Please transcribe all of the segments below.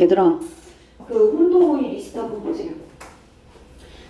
얘들아, 그 혼동의 리스트 한번 보세요.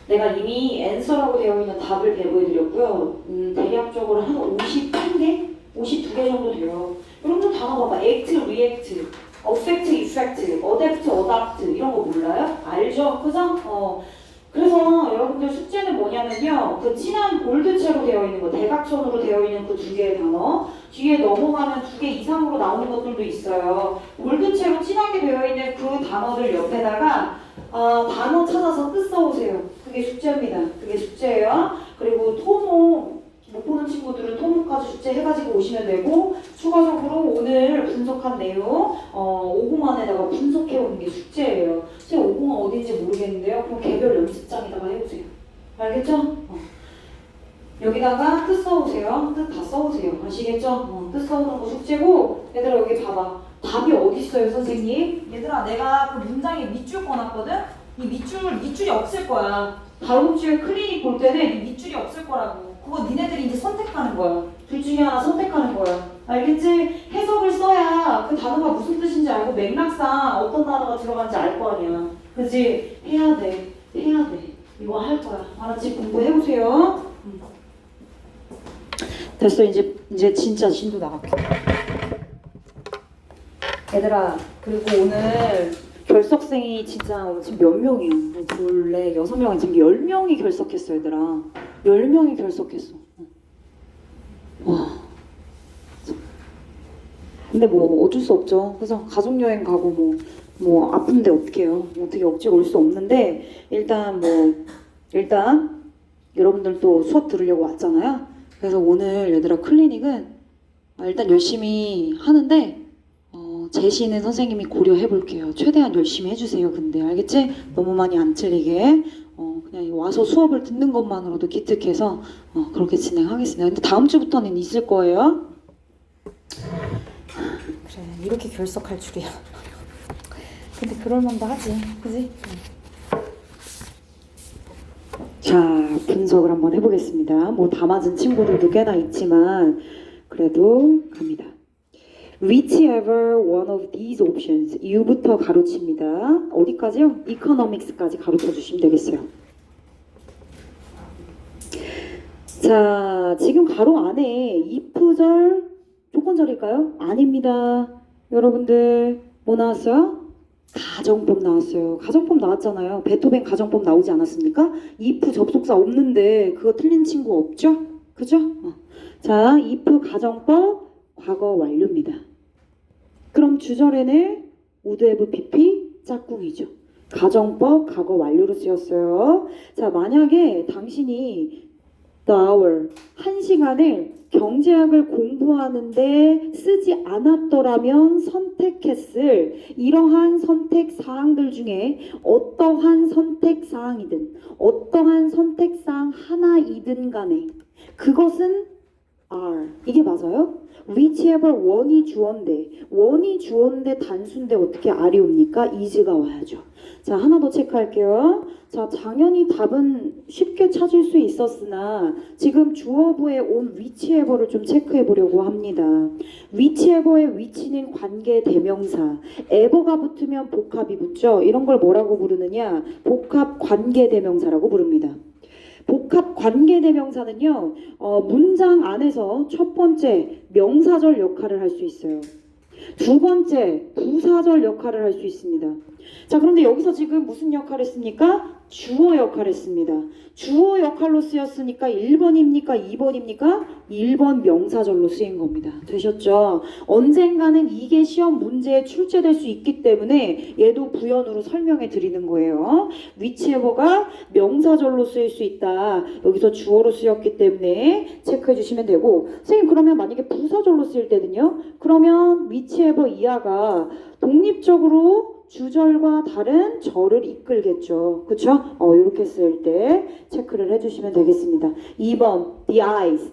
내가 이미 answer라고 되어 있는 답을 배부해드렸고요. 대략적으로 한 51개? 52개 정도 돼요. 여러분들 단어 봐봐. act, react, affect, effect, adapt, adapt 이런 거 몰라요? 알죠? 그죠? 그래서 여러분들 숙제는 뭐냐면요. 그 진한 볼드체로 되어 있는 거, 대각선으로 되어 있는 그 두 개의 단어 뒤에 넘어가면 2개 이상으로 나오는 것들도 있어요. 볼드체로 진하게 되어 있는 그 단어들 옆에다가 단어 찾아서 뜻 써오세요. 그게 숙제입니다. 그게 숙제예요. 그리고 토목 못 보는 친구들은 토목까지 숙제 해가지고 오시면 되고 추가적으로 오늘 분석한 내용 5공 안에다가 분석해오는 게 숙제예요. 제가 5공은 어딘지 모르겠는데요. 그럼 개별 연습장에다가 해오세요. 알겠죠? 여기다가 뜻 써오세요. 뜻 다 써오세요. 아시겠죠? 뜻 써오는 거 숙제고 얘들아 여기 봐봐. 답이 어디 있어요 선생님? 얘들아 내가 그 문장에 밑줄 꺼놨거든? 이 밑줄이 없을 거야. 다음 주에 클리닉 볼 때는 이 밑줄이 없을 거라고. 그거 니네들이 이제 선택하는 거야. 둘 중에 하나 선택하는 거야. 알겠지? 해석을 써야 그 단어가 무슨 뜻인지 알고 맥락상 어떤 단어가 들어간지 알 거 아니야. 그지? 해야 돼. 해야 돼. 이거 할 거야. 알았지? 공부해보세요. 됐어. 이제 진짜 진도 나갈게. 얘들아, 그리고 오늘 결석생이 진짜 지금 몇 명이야? 둘, 넷, 6명이 지금 10명이 결석했어, 얘들아. 10명이 결석했어. 와. 근데 뭐 어쩔 수 없죠. 그래서 가족여행 가고 뭐 아픈데 어떡해요. 어떻게 억지로 올 수 없는데 일단 여러분들 또 수업 들으려고 왔잖아요. 그래서 오늘 얘들아 클리닉은 일단 열심히 하는데 제시는 선생님이 고려해 볼게요. 최대한 열심히 해주세요. 근데 알겠지? 너무 많이 안 틀리게 그냥 와서 수업을 듣는 것만으로도 기특해서 그렇게 진행하겠습니다. 근데 다음 주부터는 있을 거예요. 그래 이렇게 결석할 줄이야. 근데 그럴만도 하지, 그지? 자 분석을 한번 해보겠습니다. 뭐 다 맞은 친구들도 꽤나 있지만 그래도 갑니다. Whichever one of these options U부터 가로칩니다. 어디까지요? Economics까지 가로쳐 주시면 되겠어요. 자, 지금 가로 안에 if절 조건절일까요? 아닙니다. 여러분들 뭐 나왔어요? 가정법 나왔어요. 가정법 나왔잖아요. 베토벤 가정법 나오지 않았습니까? if 접속사 없는데 그거 틀린 친구 없죠? 그죠? 자, if 가정법 과거 완료입니다. 그럼 주절에는 would have pp 짝꿍이죠. 가정법 과거 완료로 쓰였어요. 자, 만약에 당신이 the hour 1시간을 경제학을 공부하는데 쓰지 않았더라면 선택했을 이러한 선택 사항들 중에 어떠한 선택 사항이든 어떠한 선택 사항 하나이든 간에 그것은 are 이게 맞아요? whichever one이 주어인데 단수인데 어떻게 are이 옵니까? is가 와야죠. 자 하나 더 체크할게요. 자 당연히 답은 쉽게 찾을 수 있었으나 지금 주어부에 온 whichever를 좀 체크해 보려고 합니다. whichever의 which는 관계 대명사, ever가 붙으면 복합이 붙죠. 이런 걸 뭐라고 부르느냐? 복합 관계 대명사라고 부릅니다. 복합 관계대명사는요, 문장 안에서 첫 번째 명사절 역할을 할 수 있어요. 두 번째 부사절 역할을 할 수 있습니다. 자, 그런데 여기서 지금 무슨 역할을 했습니까? 주어 역할을 했습니다. 주어 역할로 쓰였으니까 1번입니까? 2번입니까? 1번 명사절로 쓰인 겁니다. 되셨죠? 언젠가는 이게 시험 문제에 출제될 수 있기 때문에 얘도 부연으로 설명해 드리는 거예요. whichever가 명사절로 쓰일 수 있다. 여기서 주어로 쓰였기 때문에 체크해 주시면 되고 선생님 그러면 만약에 부사절로 쓰일 때는요? 그러면 whichever 이하가 독립적으로 주절과 다른 절을 이끌겠죠. 그쵸? 이렇게 쓸 때 체크를 해주시면 되겠습니다. 2번, the eyes.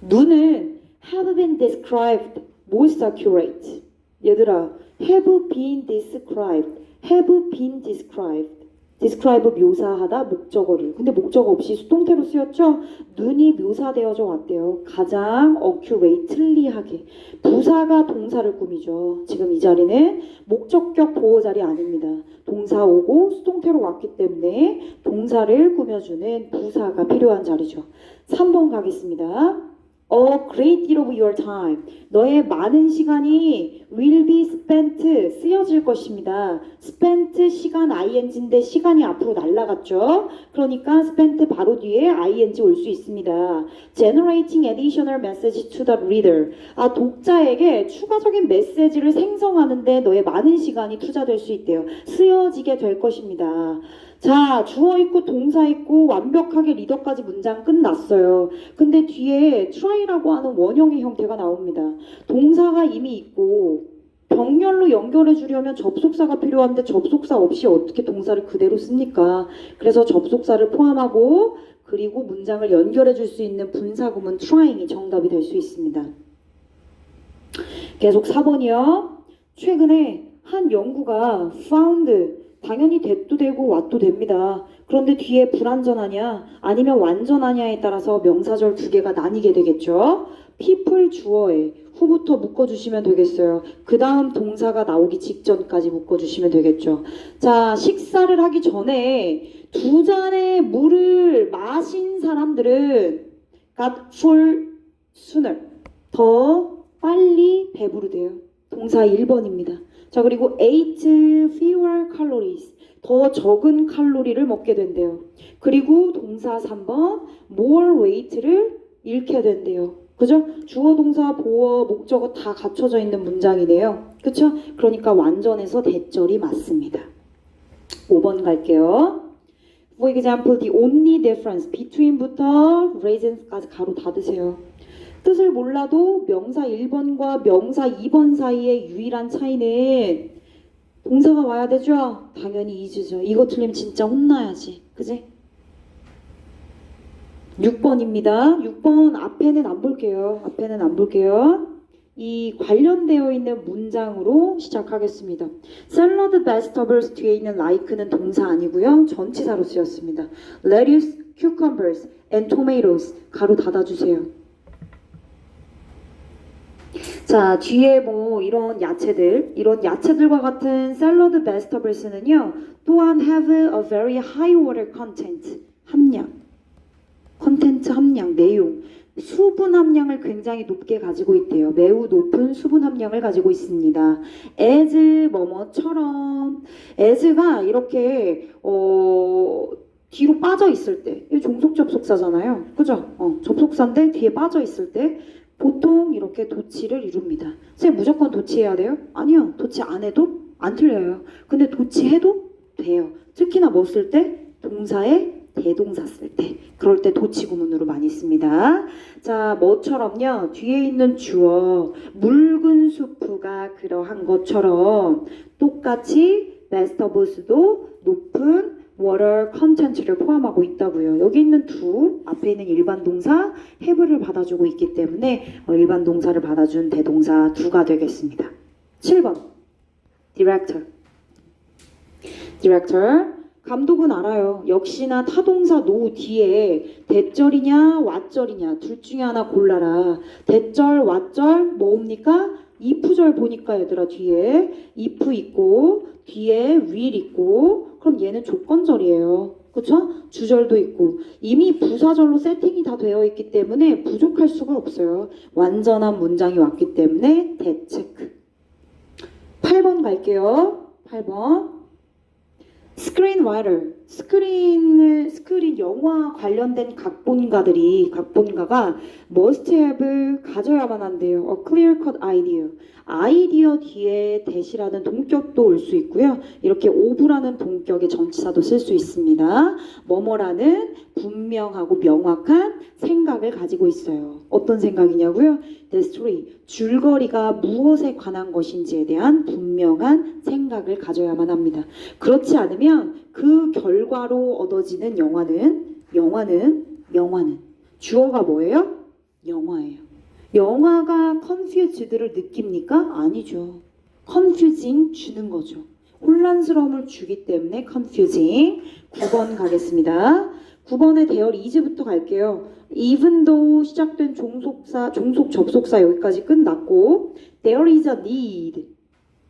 눈은 have been described most accurate. 얘들아, have been described. have been described. describe 묘사하다 목적어를. 근데 목적어 없이 수동태로 쓰였죠? 눈이 묘사되어져 왔대요. 가장 accurately하게. 부사가 동사를 꾸미죠. 지금 이 자리는 목적격 보호 자리 아닙니다. 동사 오고 수동태로 왔기 때문에 동사를 꾸며주는 부사가 필요한 자리죠. 3번 가겠습니다. A great deal of your time. 너의 많은 시간이 will be spent, 쓰여질 것입니다. spent 시간 ing인데 시간이 앞으로 날아갔죠. 그러니까 spent 바로 뒤에 ing 올 수 있습니다. generating additional message to the reader. 독자에게 추가적인 메시지를 생성하는데 너의 많은 시간이 투자될 수 있대요. 쓰여지게 될 것입니다. 자, 주어 있고 동사 있고 완벽하게 리더까지 문장 끝났어요. 근데 뒤에 try라고 하는 원형의 형태가 나옵니다. 동사가 이미 있고 병렬로 연결해 주려면 접속사가 필요한데 접속사 없이 어떻게 동사를 그대로 씁니까? 그래서 접속사를 포함하고 그리고 문장을 연결해 줄 수 있는 분사구문 trying이 정답이 될 수 있습니다. 계속 4번이요. 최근에 한 연구가 found 당연히 that도 되고 what도 됩니다. 그런데 뒤에 불완전하냐 아니면 완전하냐에 따라서 명사절 두 개가 나뉘게 되겠죠. people 주어에 후부터 묶어주시면 되겠어요. 그 다음 동사가 나오기 직전까지 묶어주시면 되겠죠. 자, 식사를 하기 전에 2잔의 물을 마신 사람들은 got full sooner. 더 빨리 배부르대요. 동사 1번입니다. 자, 그리고 ate fewer calories. 더 적은 칼로리를 먹게 된대요. 그리고 동사 3번 more weight를 잃게 된대요. 그죠? 주어, 동사, 보어, 목적어 다 갖춰져 있는 문장이네요. 그쵸? 그러니까 완전해서 대절이 맞습니다. 5번 갈게요. For example, the only difference between부터 raisin까지 가로 닫으세요. 뜻을 몰라도 명사 1번과 명사 2번 사이의 유일한 차이는 동사가 와야 되죠? 당연히 is죠. 이거 틀리면 진짜 혼나야지. 그지? 6번입니다. 6번 앞에는 안 볼게요. 앞에는 안 볼게요. 이 관련되어 있는 문장으로 시작하겠습니다. 샐러드 베지터블스 뒤에 있는 like는 동사 아니고요. 전치사로 쓰였습니다. lettuce, cucumbers, and tomatoes 가로 닫아주세요. 자, 뒤에 뭐 이런 야채들과 같은 샐러드 베지터블스는요. 또한 have a very high water content, 컨텐츠 함량, 내용, 수분 함량을 굉장히 높게 가지고 있대요. 매우 높은 수분 함량을 가지고 있습니다. as 뭐뭐처럼 as가 이렇게 뒤로 빠져 있을 때, 이 종속 접속사잖아요. 그죠? 접속사인데 뒤에 빠져 있을 때 보통 이렇게 도치를 이룹니다. 선생님 무조건 도치해야 돼요? 아니요. 도치 안 해도 안 틀려요. 근데 도치해도 돼요. 특히나 뭐 쓸 때? 동사에 대동사 쓸 때. 그럴 때 도치 구문으로 많이 씁니다. 자, 뭐처럼요. 뒤에 있는 주어 묽은 수프가 그러한 것처럼 똑같이 vegetables도 높은 water content를 포함하고 있다고요. 여기 있는 앞에 있는 일반 동사 have를 받아주고 있기 때문에 일반 동사를 받아준 대동사 do가 되겠습니다. 7번 director. 감독은 알아요. 역시나 타동사 no 뒤에 대절이냐 왓절이냐 둘 중에 하나 골라라. 대절 왓절 뭐옵니까? if절 보니까 얘들아 뒤에 if 있고 뒤에 will 있고 그럼 얘는 조건절이에요. 그쵸? 주절도 있고 이미 부사절로 세팅이 다 되어 있기 때문에 부족할 수가 없어요. 완전한 문장이 왔기 때문에 대체크. 8번 갈게요. 8번 스크린라이터. 스크린 영화 관련된 각본가가 must have 가져야만 한대요. A clear cut idea. 아이디어 뒤에 대시라는 동격도 올 수 있고요. 이렇게 of라는 동격의 전치사도 쓸 수 있습니다. 뭐뭐라는 분명하고 명확한 생각을 가지고 있어요. 어떤 생각이냐고요? The story. 줄거리가 무엇에 관한 것인지에 대한 분명한 생각을 가져야만 합니다. 그렇지 않으면 그 결과로 얻어지는 영화는 주어가 뭐예요? 영화예요. 영화가 confused를 느낍니까? 아니죠. confusing 주는 거죠. 혼란스러움을 주기 때문에 confusing. 9번 가겠습니다. 9번에 대열 is부터 갈게요. even though 시작된 종속사, 종속 접속사 여기까지 끝났고 there is a need.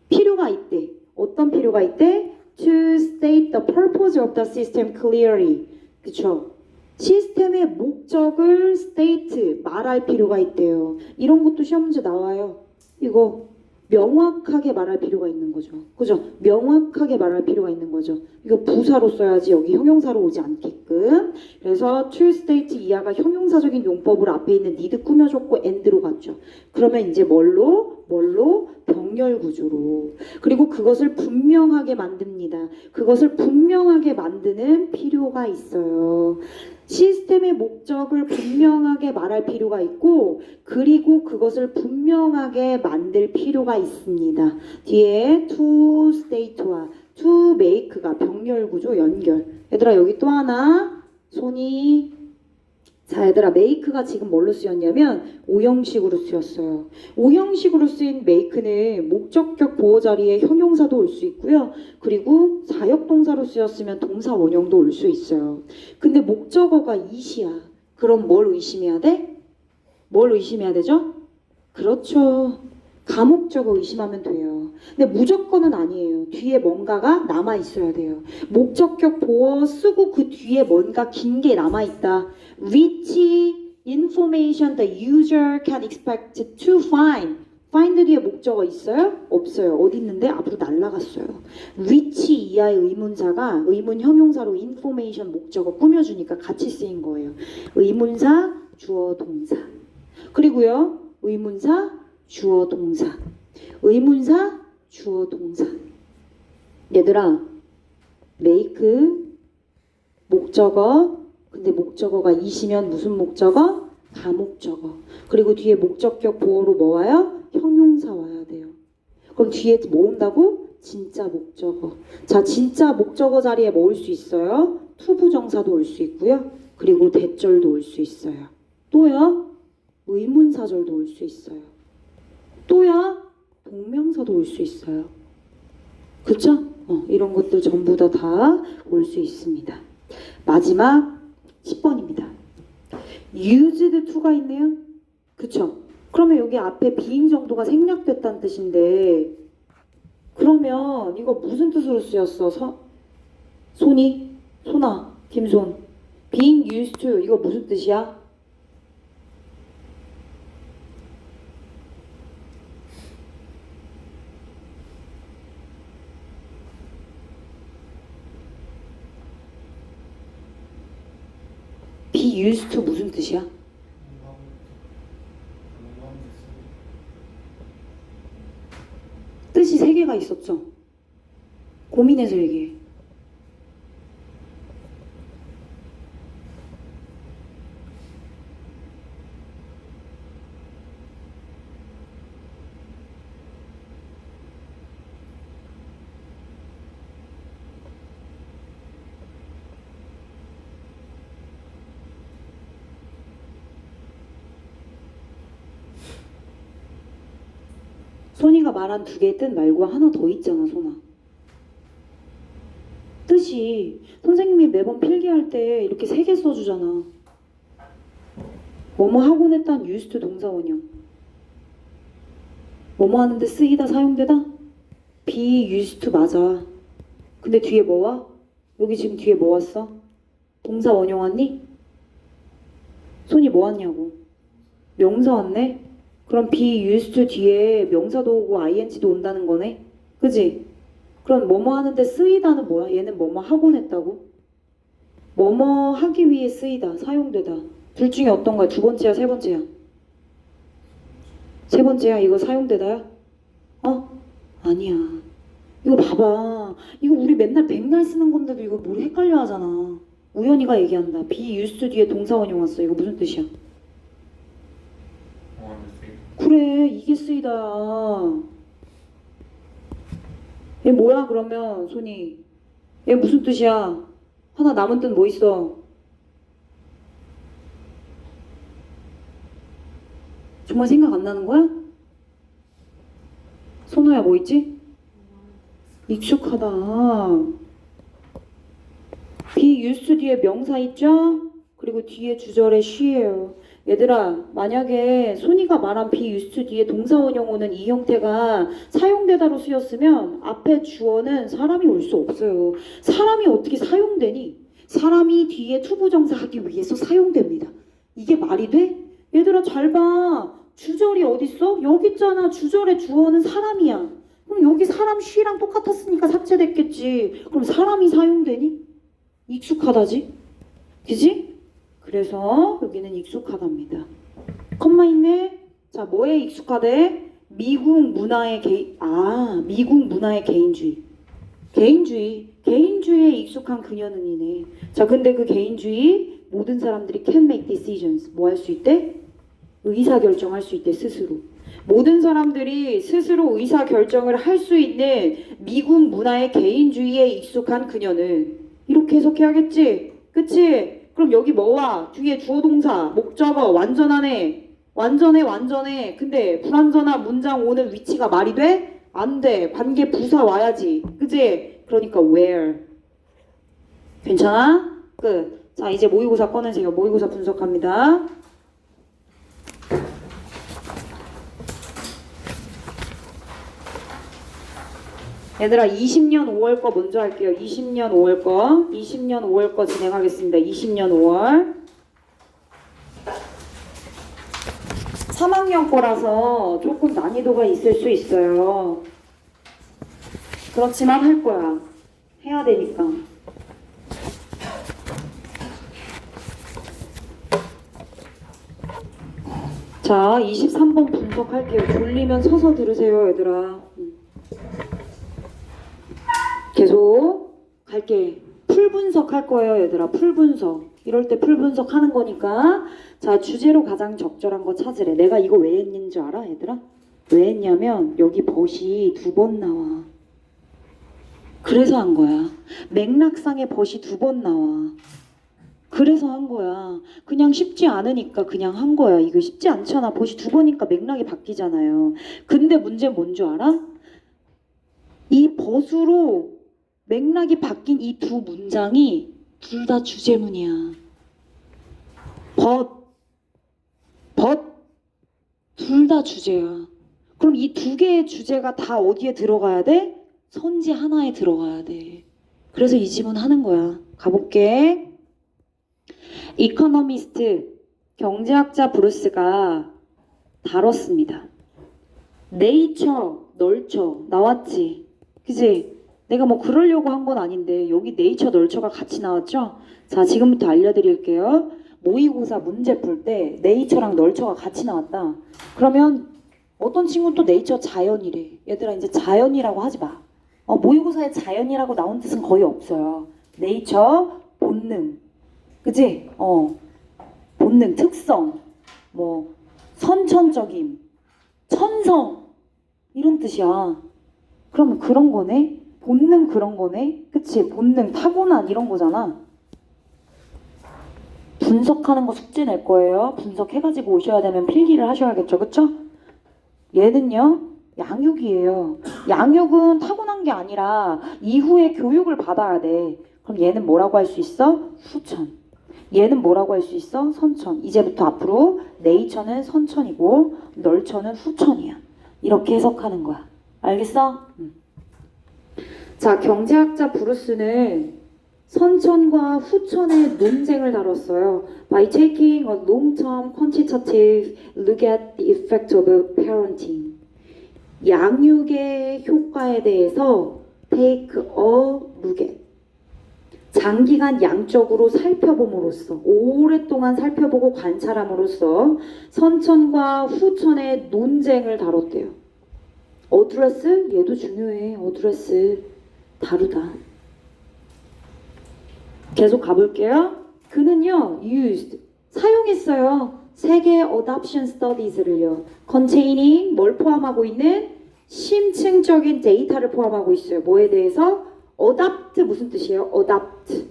필요가 있대. 어떤 필요가 있대? To state the purpose of the system clearly. 그쵸? 시스템의 목적을 state, 말할 필요가 있대요. 이런 것도 시험 문제 나와요. 이거 명확하게 말할 필요가 있는 거죠. 그죠? 명확하게 말할 필요가 있는 거죠. 이거 부사로 써야지 여기 형용사로 오지 않게끔. 그래서 to state 이하가 형용사적인 용법으로 앞에 있는 need 꾸며줬고 and로 갔죠. 그러면 이제 뭘로? 병렬 구조로. 그리고 그것을 분명하게 만듭니다. 그것을 분명하게 만드는 필요가 있어요. 시스템의 목적을 분명하게 말할 필요가 있고 그리고 그것을 분명하게 만들 필요가 있습니다. 뒤에 to state와 to make가 병렬 구조 연결. 얘들아 여기 또 하나 손이 자 얘들아 make가 지금 뭘로 쓰였냐면 오형식으로 쓰였어요. 오형식으로 쓰인 make는 목적격 보호 자리에 형용사도 올 수 있고요. 그리고 사역동사로 쓰였으면 동사 원형도 올 수 있어요. 근데 목적어가 is이야. 그럼 뭘 의심해야 돼? 뭘 의심해야 되죠? 그렇죠. 가목적어 의심하면 돼요. 근데 무조건은 아니에요. 뒤에 뭔가가 남아 있어야 돼요. 목적격 보어 쓰고 그 뒤에 뭔가 긴 게 남아 있다. Which information the user can expect to find. find 뒤에 목적어 있어요? 없어요. 어디 있는데? 앞으로 날라갔어요. which 이하의 의문사가 의문 형용사로 information 목적어 꾸며주니까 같이 쓰인 거예요. 의문사, 주어, 동사. 그리고요. 의문사, 주어, 동사. 의문사, 주어, 동사. 얘들아, make, 목적어. 근데 목적어가 이시면 무슨 목적어? 가목적어. 그리고 뒤에 목적격 보어로 뭐 와요? 형용사 와야 돼요. 그럼 뒤에 뭐 온다고? 진짜 목적어. 자, 진짜 목적어 자리에 뭐 올 수 있어요? 투부정사도 올 수 있고요. 그리고 대절도 올 수 있어요. 또요? 의문사절도 올 수 있어요. 또야 동명사도 올 수 있어요. 그쵸? 이런 것들 전부 다 올 수 있습니다. 마지막 10번입니다. used to가 있네요. 그쵸? 그러면 여기 앞에 being 정도가 생략됐다는 뜻인데 그러면 이거 무슨 뜻으로 쓰였어? 손이? 손아, 김손. being used to 이거 무슨 뜻이야? be used to 무슨 뜻이야? 뜻이 3개가 있었죠? 고민해서 얘기해. 소니가 말한 2개의 뜻 말고 하나 더 있잖아, 소나. 뜻이 선생님이 매번 필기할 때 이렇게 3개 써주잖아. 뭐뭐 하곤 했단 used 동사 원형. 뭐뭐 하는데 쓰이다 사용되다? be used to 맞아. 근데 뒤에 뭐 와? 여기 지금 뒤에 뭐 왔어? 동사 원형 왔니? 손이 뭐 왔냐고. 명사 왔네? 그럼 be used to 뒤에 명사도 오고 ing도 온다는 거네? 그지? 그럼 뭐뭐 하는데 쓰이다는 뭐야? 얘는 뭐뭐 하곤 했다고? 뭐뭐 하기 위해 쓰이다, 사용되다. 둘 중에 어떤 거야? 2번째야, 3번째야? 3번째야? 이거 사용되다야? 아니야. 이거 봐봐. 이거 우리 맨날 백날 쓰는 건데도 이거 뭘 헷갈려 하잖아. 우연히가 얘기한다. be used to 뒤에 동사 원형 왔어. 이거 무슨 뜻이야? 그래, 이게 쓰이다. 얘 뭐야 그러면 손이? 얘 무슨 뜻이야? 하나 남은 뜻 뭐 있어? 정말 생각 안 나는 거야? 선호야 뭐 있지? 익숙하다. be used 뒤에 명사 있죠? 그리고 뒤에 주절에 she예요. 얘들아, 만약에 손이가 말한 be used 뒤에 동사 원형어는 이 형태가 사용되다로 쓰였으면 앞에 주어는 사람이 올 수 없어요. 사람이 어떻게 사용되니? 사람이 뒤에 투부정사 하기 위해서 사용됩니다. 이게 말이 돼? 얘들아 잘 봐. 주절이 어딨어? 여기 있잖아. 주절의 주어는 사람이야. 그럼 여기 사람 she랑 똑같았으니까 삭제됐겠지. 그럼 사람이 사용되니? 익숙하다지? 그지? 그래서 여기는 익숙하답니다. 컴마 있네? 자, 뭐에 익숙하대? 미국 문화의 개인주의. 개인주의에 익숙한 그녀는이네. 자, 근데 그 개인주의 모든 사람들이 can make decisions. 뭐 할 수 있대? 의사결정할 수 있대, 스스로. 모든 사람들이 스스로 의사결정을 할 수 있는 미국 문화의 개인주의에 익숙한 그녀는 이렇게 해석해야겠지? 그치? 그럼 여기 뭐와? 뒤에 주어동사, 목적어, 완전하네. 완전해. 근데 불완전한 문장 오는 위치가 말이 돼? 안 돼. 관계 부사 와야지. 그치? 그러니까 where. 괜찮아? 끝. 자, 이제 모의고사 꺼내세요. 모의고사 분석합니다. 얘들아 20년 5월 거 먼저 할게요. 20년 5월 거 진행하겠습니다. 20년 5월 3학년 거라서 조금 난이도가 있을 수 있어요. 그렇지만 할 거야. 해야 되니까. 자, 23번 분석할게요. 졸리면 서서 들으세요, 얘들아. 계속 갈게. 풀 분석할 거예요, 얘들아. 풀 분석. 이럴 때 풀 분석하는 거니까. 자, 주제로 가장 적절한 거 찾으래. 내가 이거 왜 했는 줄 알아, 얘들아? 왜 했냐면 여기 벗이 2번 나와. 그래서 한 거야. 맥락상에 벗이 2번 나와. 그래서 한 거야. 그냥 쉽지 않으니까 그냥 한 거야. 이거 쉽지 않잖아. 벗이 2번이니까 맥락이 바뀌잖아요. 근데 문제 뭔 줄 알아? 이 벗으로 맥락이 바뀐 이 두 문장이 둘 다 주제문이야. 둘 다 주제야. 그럼 이 두 개의 주제가 다 어디에 들어가야 돼? 선지 하나에 들어가야 돼. 그래서 이 지문 하는 거야. 가볼게. 이코노미스트 경제학자 브루스가 다뤘습니다. 네이처, 널처 나왔지? 그치? 내가 뭐 그러려고 한 건 아닌데 여기 네이처, 널처가 같이 나왔죠? 자, 지금부터 알려드릴게요. 모의고사 문제 풀 때 네이처랑 널처가 같이 나왔다. 그러면 어떤 친구는 또 네이처 자연이래. 얘들아 이제 자연이라고 하지 마. 모의고사에 자연이라고 나온 뜻은 거의 없어요. 네이처, 본능. 그치? 본능, 특성, 뭐 선천적임, 천성 이런 뜻이야. 그러면 그런 거네? 본능 그런 거네? 그치? 본능, 타고난 이런 거잖아. 분석하는 거 숙제 낼 거예요. 분석해가지고 오셔야 되면 필기를 하셔야겠죠. 그쵸? 얘는요. 양육이에요. 양육은 타고난 게 아니라 이후에 교육을 받아야 돼. 그럼 얘는 뭐라고 할 수 있어? 후천. 얘는 뭐라고 할 수 있어? 선천. 이제부터 앞으로 네이처는 선천이고 널처는 후천이야. 이렇게 해석하는 거야. 알겠어? 자, 경제학자 브루스는 선천과 후천의 논쟁을 다뤘어요. By taking a long-term quantitative look at the effect of parenting. 양육의 효과에 대해서 take a look at. 장기간 양적으로 살펴봄으로써, 오랫동안 살펴보고 관찰함으로써 선천과 후천의 논쟁을 다뤘대요. 어드레스? 얘도 중요해. 어드레스. 다르다. 계속 가볼게요. 그는요, used. 사용했어요. 세계 adoption studies를요. containing 뭘 포함하고 있는? 심층적인 데이터를 포함하고 있어요. 뭐에 대해서? adopt 무슨 뜻이에요? adopt.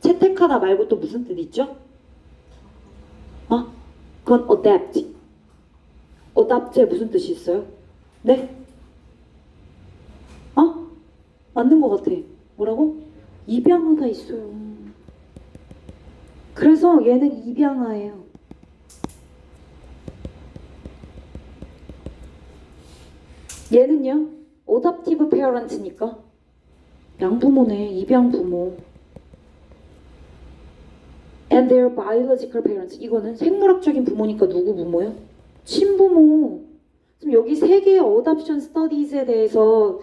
채택하다 말고 또 무슨 뜻 있죠? 그건 adapt. adopt에 무슨 뜻이 있어요? 네? 맞는 것 같아. 뭐라고? 입양하다 있어요. 그래서 얘는 입양아예요. 얘는요? 어답티브 페어런트니까 양부모네. 입양부모. And their biological parents. 이거는 생물학적인 부모니까 누구 부모요? 친부모. 지금 여기 세 개의 어답션 스터디즈에 대해서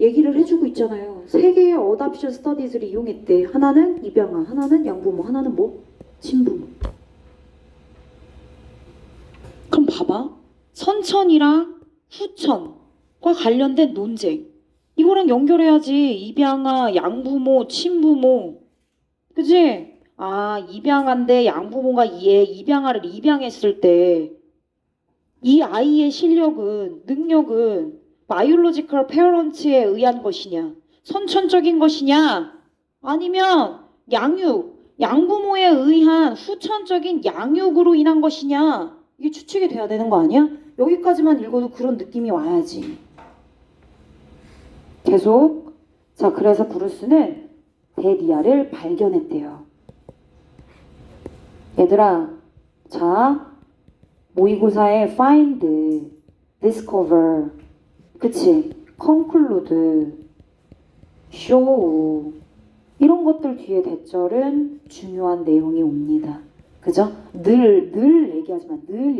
얘기를 해주고 있잖아요. 세 개의 어답션 스터디즈를 이용했대. 하나는 입양아, 하나는 양부모, 하나는 뭐? 친부모. 그럼 봐봐. 선천이랑 후천과 관련된 논쟁. 이거랑 연결해야지. 입양아, 양부모, 친부모. 그지? 아, 입양한데 양부모가 얘 입양아를 입양했을 때 이 아이의 실력은, 능력은 바이올로지컬 페어런트에 의한 것이냐, 선천적인 것이냐, 아니면 양부모에 의한 후천적인 양육으로 인한 것이냐, 이게 추측이 돼야 되는 거 아니야? 여기까지만 읽어도 그런 느낌이 와야지. 계속. 자, 그래서 브루스는 데디아를 발견했대요. 얘들아, 자, 모의고사에 find, discover, 그치? conclude, show 이런 것들 뒤에 대절은 중요한 내용이 옵니다. 그죠? 늘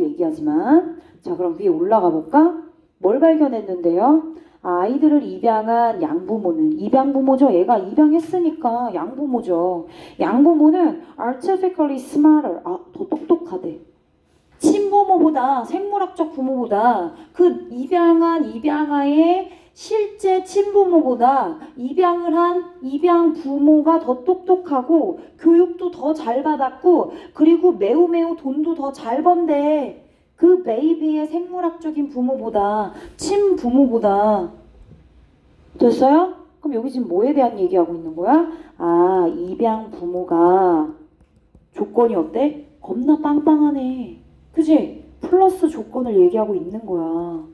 얘기하지만 자, 그럼 위에 올라가 볼까? 뭘 발견했는데요? 아이들을 입양한 양부모는 입양부모죠. 얘가 입양했으니까 양부모죠. 양부모는 artificially smarter. 더 똑똑하대. 친부모보다, 생물학적 부모보다 그 입양아의 실제 친부모보다 입양을 한 입양 부모가 더 똑똑하고 교육도 더 잘 받았고 그리고 매우 돈도 더 잘 번대. 그 베이비의 생물학적인 부모보다, 친부모보다. 됐어요? 그럼 여기 지금 뭐에 대한 얘기하고 있는 거야? 입양 부모가 조건이 어때? 겁나 빵빵하네. 그지? 플러스 조건을 얘기하고 있는 거야.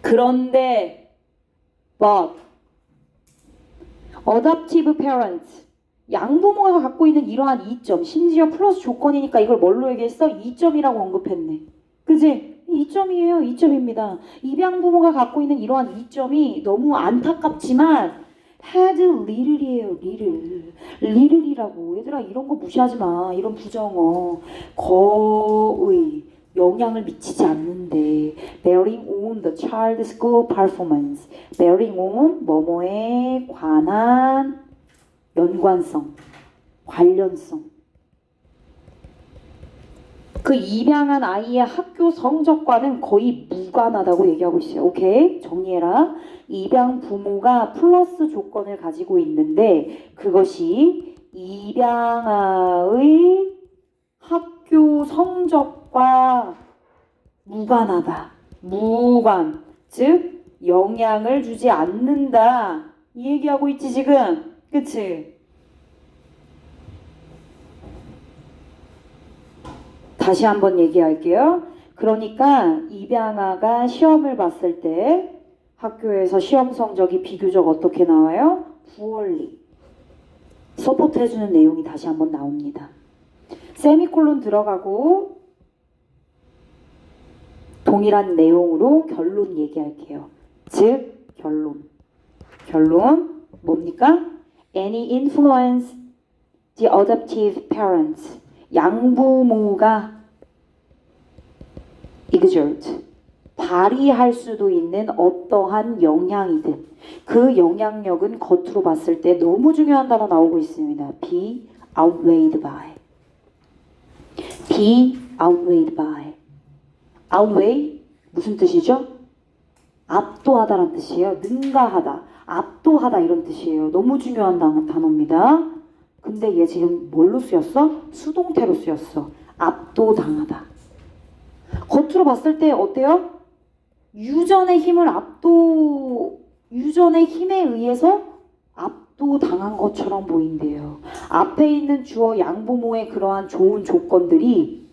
그런데 but adoptive parents 양부모가 갖고 있는 이러한 이점, 심지어 플러스 조건이니까 이걸 뭘로 얘기했어? 이점이라고 언급했네. 그지? 이점이에요. 이점입니다. 입양부모가 갖고 있는 이러한 이점이 너무 안타깝지만 had little이에요. little이라고. 얘들아 이런 거 무시하지 마. 이런 부정어. 거의 영향을 미치지 않는데 bearing on the child's school performance. bearing on 뭐뭐에 관한 연관성, 관련성. 그 입양한 아이의 학교 성적과는 거의 무관하다고 얘기하고 있어요. 오케이? 정리해라. 입양 부모가 플러스 조건을 가지고 있는데 그것이 입양아의 학교 성적과 무관하다. 무관. 즉 영향을 주지 않는다. 이 얘기하고 있지 지금. 그치? 다시 한번 얘기할게요. 그러니까 입양아가 시험을 봤을 때 학교에서 시험 성적이 비교적 어떻게 나와요? 부얼리. 서포트 해주는 내용이 다시 한번 나옵니다. 세미콜론 들어가고 동일한 내용으로 결론 얘기할게요. 즉 결론 뭡니까? Any influence the adoptive parents 양부모가 exert 발휘할 수도 있는 어떠한 영향이든 그 영향력은 겉으로 봤을 때 너무 중요한 단어 나오고 있습니다. be outweighed by. be outweighed by. outweigh 무슨 뜻이죠? 압도하다라는 뜻이에요. 능가하다, 압도하다 이런 뜻이에요. 너무 중요한 단어입니다. 근데 얘 지금 뭘로 쓰였어? 수동태로 쓰였어. 압도당하다. 겉으로 봤을 때 어때요? 유전의 힘에 의해서 압도당한 것처럼 보인대요. 앞에 있는 주어 양부모의 그러한 좋은 조건들이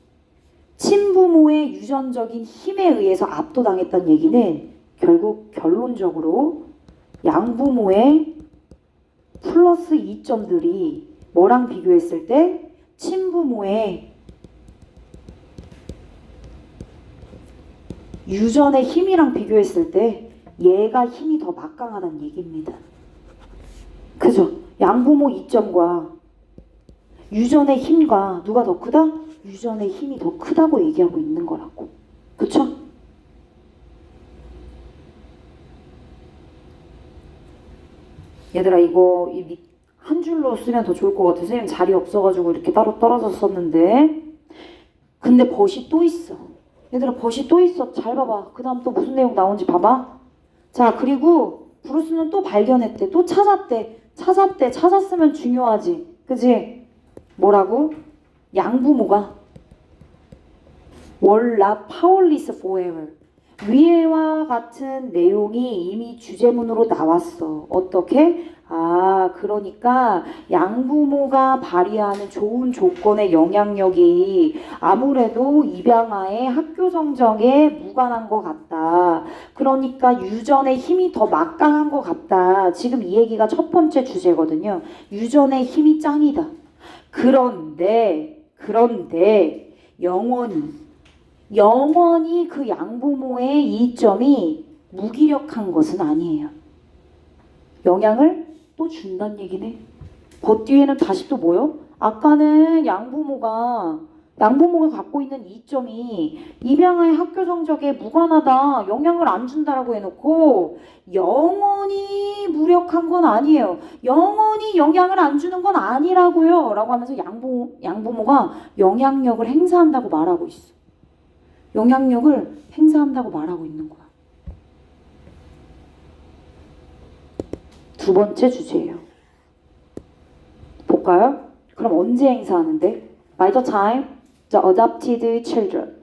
친부모의 유전적인 힘에 의해서 압도당했다는 얘기는 결국 결론적으로 양부모의 플러스 2점들이 뭐랑 비교했을 때 친부모의 유전의 힘이랑 비교했을 때 얘가 힘이 더 막강하다는 얘기입니다. 그죠? 양부모 2점과 유전의 힘과 누가 더 크다? 유전의 힘이 더 크다고 얘기하고 있는 거라고. 그쵸? 얘들아 이거 한 줄로 쓰면 더 좋을 것 같아. 선생님 자리 없어가지고 이렇게 따로 떨어져 썼는데 근데 벗이 또 있어. 얘들아 벗이 또 있어. 잘 봐봐. 그 다음 또 무슨 내용 나온지 봐봐. 자 그리고 브루스는 또 발견했대. 또 찾았대. 찾았으면 중요하지. 그지? 뭐라고? 양부모가 were not powerless forever. 위에와 같은 내용이 이미 주제문으로 나왔어. 어떻게? 그러니까 양부모가 발휘하는 좋은 조건의 영향력이 아무래도 입양아의 학교 성적에 무관한 것 같다. 그러니까 유전의 힘이 더 막강한 것 같다. 지금 이 얘기가 첫 번째 주제거든요. 유전의 힘이 짱이다. 그런데 영원히 그 양부모의 이점이 무기력한 것은 아니에요. 영향을 또 준다는 얘기네. 그 뒤에는 다시 또 뭐요? 아까는 양부모가 갖고 있는 이점이 입양아의 학교 성적에 무관하다, 영향을 안 준다라고 해놓고 영원히 무력한 건 아니에요. 영원히 영향을 안 주는 건 아니라고요. 라고 하면서 양부모가 영향력을 행사한다고 말하고 있어. 영향력을 행사한다고 말하고 있는 거야. 두 번째 주제예요. 볼까요? 그럼 언제 행사하는데? By the time the adopted children.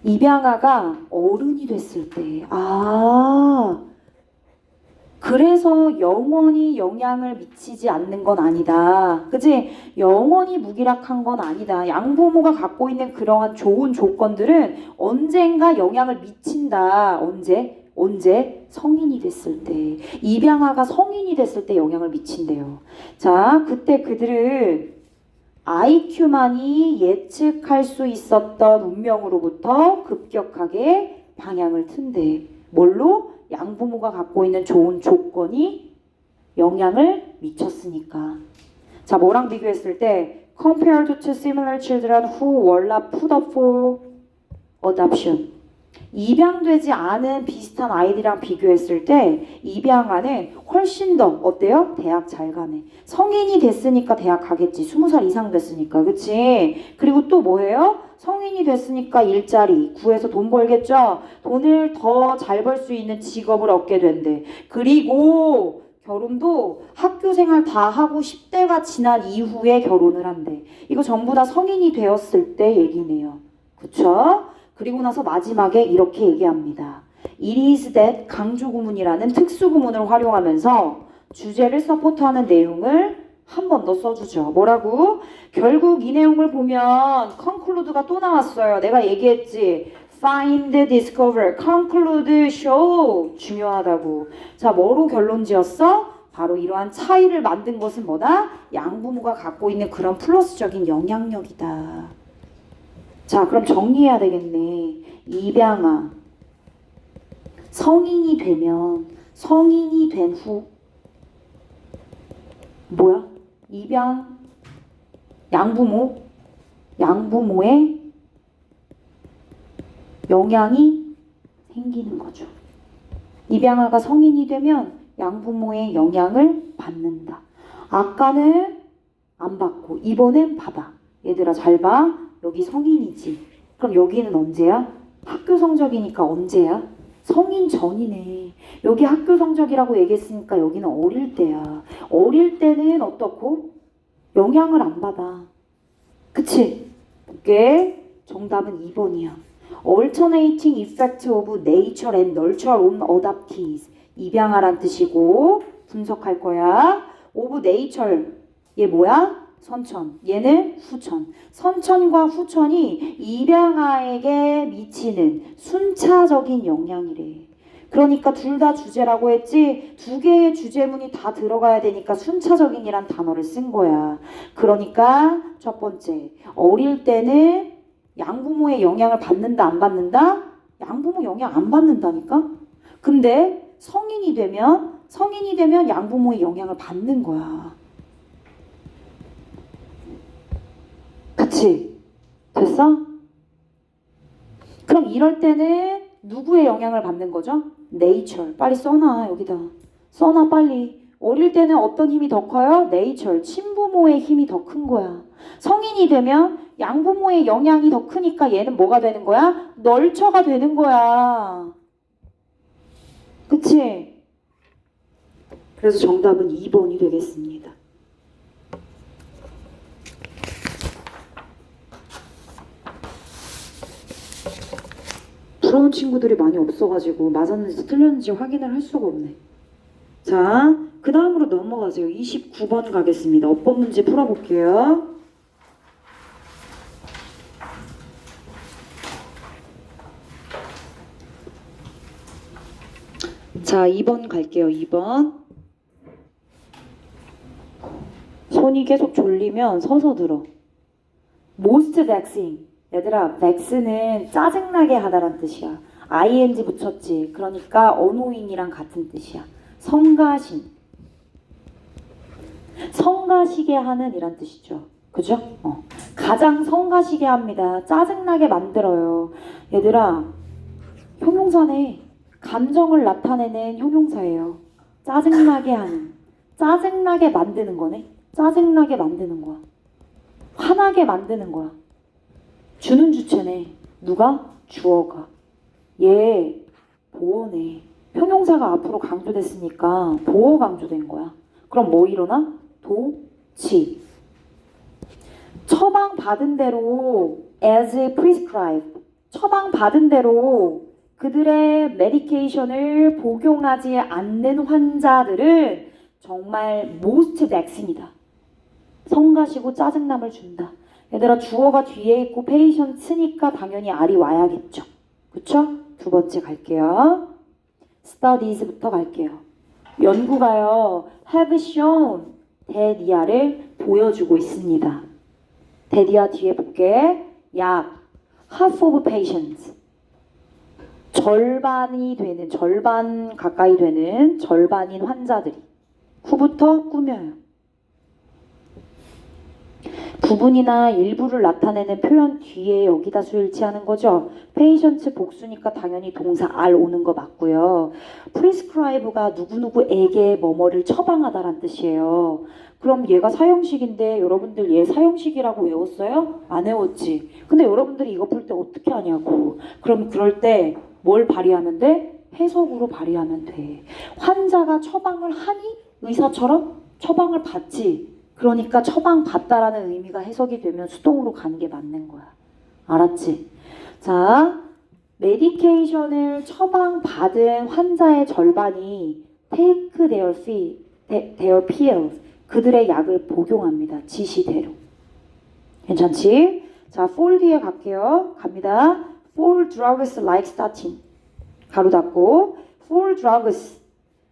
입양아가 어른이 됐을 때. 그래서 영원히 영향을 미치지 않는 건 아니다. 그치? 영원히 무기력한 건 아니다. 양부모가 갖고 있는 그러한 좋은 조건들은 언젠가 영향을 미친다. 언제? 성인이 됐을 때. 입양아가 성인이 됐을 때 영향을 미친대요. 자, 그때 그들은 IQ만이 예측할 수 있었던 운명으로부터 급격하게 방향을 튼대. 뭘로? 양부모가 갖고 있는 좋은 조건이 영향을 미쳤으니까. 자, 뭐랑 비교했을 때 compared to similar children who were not put up for adoption. 입양되지 않은 비슷한 아이들이랑 비교했을 때 입양아는 훨씬 더 어때요? 대학 잘 가네. 성인이 됐으니까 대학 가겠지. 20살 이상 됐으니까. 그치? 그리고 또 뭐예요? 성인이 됐으니까 일자리 구해서 돈 벌겠죠? 돈을 더 잘 벌 수 있는 직업을 얻게 된대. 그리고 결혼도 학교 생활 다 하고 10대가 지난 이후에 결혼을 한대. 이거 전부 다 성인이 되었을 때 얘기네요. 그쵸? 그리고 나서 마지막에 이렇게 얘기합니다. It is that 강조구문이라는 특수구문을 활용하면서 주제를 서포트하는 내용을 한 번 더 써주죠. 뭐라고? 결국 이 내용을 보면 conclude가 또 나왔어요. 내가 얘기했지. Find, discover, conclude, show 중요하다고. 자, 뭐로 결론 지었어? 바로 이러한 차이를 만든 것은 뭐다? 양부모가 갖고 있는 그런 플러스적인 영향력이다. 자, 그럼 정리해야 되겠네. 입양아. 성인이 된 후 뭐야? 양부모의 영향이 생기는 거죠. 입양아가 성인이 되면 양부모의 영향을 받는다. 아까는 안 받고 이번엔 받아. 얘들아 잘 봐. 여기 성인이지. 그럼 여기는 언제야? 학교 성적이니까 언제야? 성인 전이네. 여기 학교 성적이라고 얘기했으니까 여기는 어릴 때야. 어릴 때는 어떻고? 영향을 안 받아. 그치? 오케이? 정답은 2번이야. Alternating effect of nature and nurture on adoptees. 입양아란 뜻이고 분석할 거야. of nature. 얘 뭐야? 선천. 얘는 후천. 선천과 후천이 입양아에게 미치는 순차적인 영향이래. 그러니까 둘 다 주제라고 했지 두 개의 주제문이 다 들어가야 되니까 순차적인이란 단어를 쓴 거야. 그러니까 첫 번째, 어릴 때는 양부모의 영향을 받는다 안 받는다? 양부모 영향 안 받는다니까? 근데 성인이 되면 양부모의 영향을 받는 거야. 그치? 됐어? 그럼 이럴 때는 누구의 영향을 받는 거죠? nature. 빨리 써놔 여기다. 써놔 빨리. 어릴 때는 어떤 힘이 더 커요? nature. 친부모의 힘이 더 큰 거야. 성인이 되면 양부모의 영향이 더 크니까 얘는 뭐가 되는 거야? 널처가 되는 거야. 그치? 그래서 정답은 2번이 되겠습니다. 부러운 친구들이 많이 없어가지고 맞았는지 틀렸는지 확인을 할 수가 없네. 자, 그 다음으로 넘어가세요. 29번 가겠습니다. 어법 문제 풀어볼게요. 자, 2번 갈게요. 2번. 손이 계속 졸리면 서서 들어. most vexing. 얘들아, vex는 짜증나게 하다란 뜻이야. ing 붙였지. 그러니까 annoying이랑 같은 뜻이야. 성가신. 성가시게 하는 이란 뜻이죠. 그죠? 가장 성가시게 합니다. 짜증나게 만들어요. 얘들아, 형용사네. 감정을 나타내는 형용사예요. 짜증나게 하는. 짜증나게 만드는 거네. 짜증나게 만드는 거야. 화나게 만드는 거야. 주는 주체네. 누가? 주어가. 얘 보어네. 형용사가 앞으로 강조됐으니까 보어 강조된 거야. 그럼 뭐 일어나? 도치. 처방받은 대로 as prescribed. 처방받은 대로 그들의 메디케이션을 복용하지 않는 환자들은 정말 most vexing이다. 성가시고 짜증남을 준다. 얘들아, 주어가 뒤에 있고 patient니까 당연히 R이 와야겠죠. 그쵸? 두 번째 갈게요. studies부터 갈게요. 연구가요, have shown 대디아를 보여주고 있습니다. 대디아 뒤에 볼게. 약 half of patients. 절반 가까이 되는 절반인 환자들이 후부터 꾸며요. 부분이나 일부를 나타내는 표현 뒤에 여기다 수일치하는 거죠. patient 복수니까 당연히 동사 R 오는 거 맞고요. prescribe가 누구누구에게 뭐뭐를 처방하다란 뜻이에요. 그럼 얘가 사형식인데 여러분들 얘 사형식이라고 외웠어요? 안 외웠지. 근데 여러분들이 이거 풀 때 어떻게 하냐고. 그럼 그럴 때 뭘 발휘하면 돼? 해석으로 발휘하면 돼. 환자가 처방을 하니 의사처럼 처방을 받지. 그러니까 처방받다라는 의미가 해석이 되면 수동으로 가는 게 맞는 거야. 알았지? 자, 메디케이션을 처방받은 환자의 절반이 take their pills. 그들의 약을 복용합니다. 지시대로. 괜찮지? 자, for 뒤에 갈게요. 갑니다. For drugs like statin. 가로 닫고. For drugs.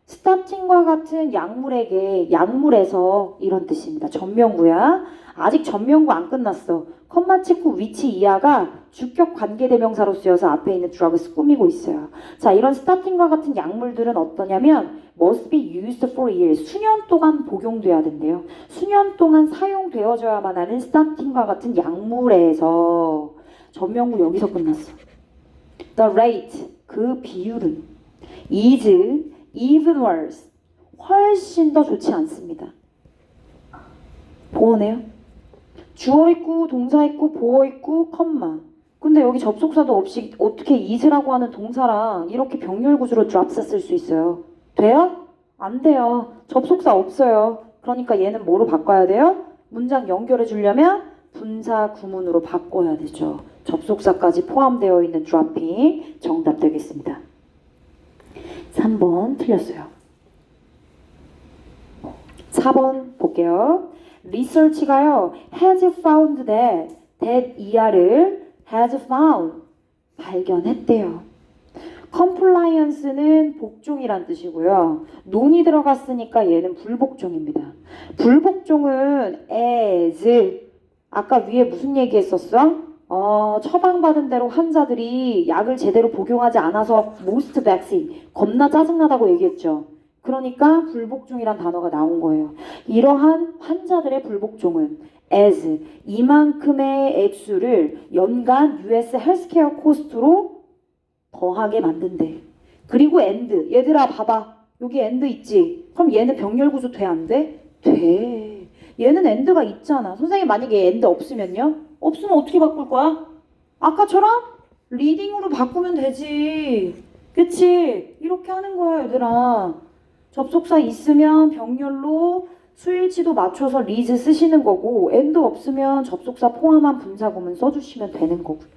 스타틴과 같은 약물에게, 약물에서 이런 뜻입니다. 전명구야. 아직 전명구 안 끝났어. 컴마 찍고 위치 이하가 주격 관계대명사로 쓰여서 앞에 있는 drugs 꾸미고 있어요. 자, 이런 스타틴과 같은 약물들은 어떠냐면 must be used for years. 수년 동안 복용돼야 된대요. 수년 동안 사용되어져야만 하는 스타틴과 같은 약물에서 전명구 여기서 끝났어. The rate, 그 비율은 is even worse. 훨씬 더 좋지 않습니다. 보어네요. 주어 있고 동사 있고 보어 있고 컴마. 근데 여기 접속사도 없이 어떻게 is라고 하는 동사랑 이렇게 병렬 구조로 drop사 쓸 수 있어요? 돼요? 안 돼요. 접속사 없어요. 그러니까 얘는 뭐로 바꿔야 돼요? 문장 연결해 주려면 분사 구문으로 바꿔야 되죠. 접속사까지 포함되어 있는 dropping 정답 되겠습니다. 3번 틀렸어요. 4번 볼게요. 리서치가요, has found that ER을 has found 발견했대요. compliance는 복종이란 뜻이고요. 논이 들어갔으니까 얘는 불복종입니다. 불복종은 as, 아까 위에 무슨 얘기했었어? 처방받은 대로 환자들이 약을 제대로 복용하지 않아서 most vaccine, 겁나 짜증나다고 얘기했죠. 그러니까 불복종이란 단어가 나온 거예요. 이러한 환자들의 불복종은 as, 이만큼의 액수를 연간 US 헬스케어 코스트로 더하게 만든대. 그리고 and, 얘들아 봐봐. 여기 and 있지? 그럼 얘는 병렬 구조 돼, 안 돼? 돼. 얘는 and가 있잖아. 선생님 만약에 and 없으면요? 없으면 어떻게 바꿀 거야? 아까처럼 리딩으로 바꾸면 되지. 그치? 이렇게 하는 거야, 얘들아. 접속사 있으면 병렬로 수일치도 맞춰서 리즈 쓰시는 거고, and 없으면 접속사 포함한 분사구문 써주시면 되는 거고요.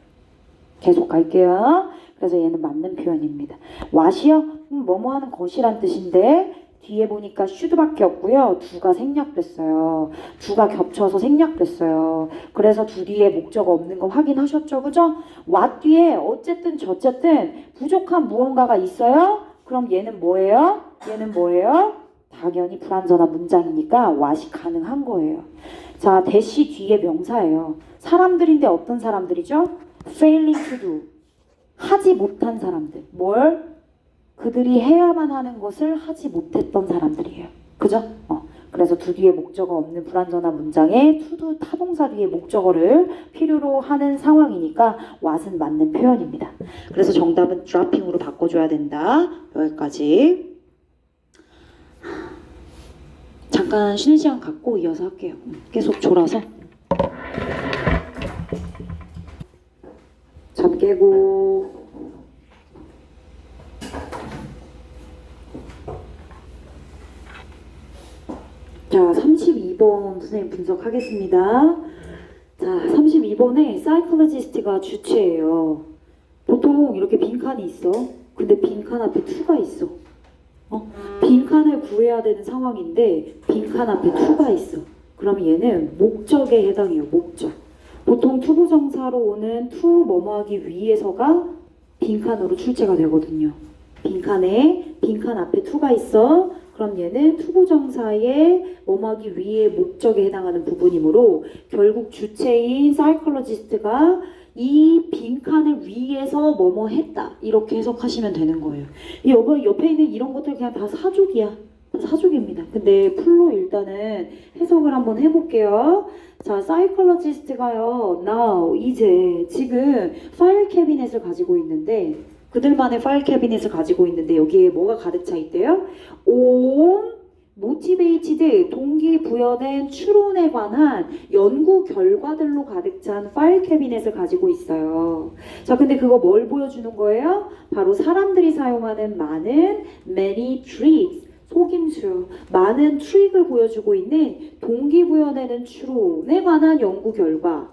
계속 갈게요. 그래서 얘는 맞는 표현입니다. what이요? 뭐뭐 하는 것이란 뜻인데 뒤에 보니까 should밖에 없고요. do가 생략됐어요. do가 겹쳐서 생략됐어요. 그래서 do 뒤에 목적 없는 거 확인하셨죠? 그죠? what 뒤에 어쨌든 저쨌든 부족한 무언가가 있어요? 그럼 얘는 뭐예요? 얘는 뭐예요? 당연히 불완전한 문장이니까 what이 가능한 거예요. 자, 대시 뒤에 명사예요. 사람들인데 어떤 사람들이죠? failing to do. 하지 못한 사람들. 뭘? 그들이 해야만 하는 것을 하지 못했던 사람들이에요. 그죠? 그래서 do 뒤에 목적어 없는 불완전한 문장에 to do 타동사 뒤에 목적어를 필요로 하는 상황이니까 what은 맞는 표현입니다. 그래서 정답은 dropping으로 바꿔줘야 된다. 여기까지. 잠깐 쉬는 시간 갖고 이어서 할게요. 계속 졸아서. 잠 깨고. 자, 32번 선생님 분석하겠습니다. 자, 32번에 사이콜로지스트가 주체예요. 보통 이렇게 빈칸이 있어. 근데 빈칸 앞에 to가 있어. 빈칸을 구해야 되는 상황인데 빈칸 앞에 to가 있어. 그럼 얘는 목적에 해당해요. 목적. 보통 투부정사로 오는 to 뭐뭐하기 위해서가 빈칸으로 출제가 되거든요. 빈칸 앞에 to가 있어. 그럼 얘는 투부정사의 뭐뭐하기 위해 목적에 해당하는 부분이므로 결국 주체인 사이콜로지스트가 이 빈칸을 위해서 뭐뭐 했다. 이렇게 해석하시면 되는 거예요. 이 옆에 있는 이런 것들 그냥 다 사족이야. 사족입니다. 근데 풀로 일단은 해석을 한번 해볼게요. 자, 사이콜로지스트가요. now, 이제, 지금 파일 캐비넷을 가지고 있는데 그들만의 파일 캐비넷을 가지고 있는데 여기에 뭐가 가득 차 있대요? on motivated, 동기부여된 추론에 관한 연구 결과들로 가득 찬 파일 캐비넷을 가지고 있어요. 자, 근데 그거 뭘 보여주는 거예요? 바로 사람들이 사용하는 많은 many tricks, 속임수, 많은 트릭을 보여주고 있는 동기부여되는 추론에 관한 연구 결과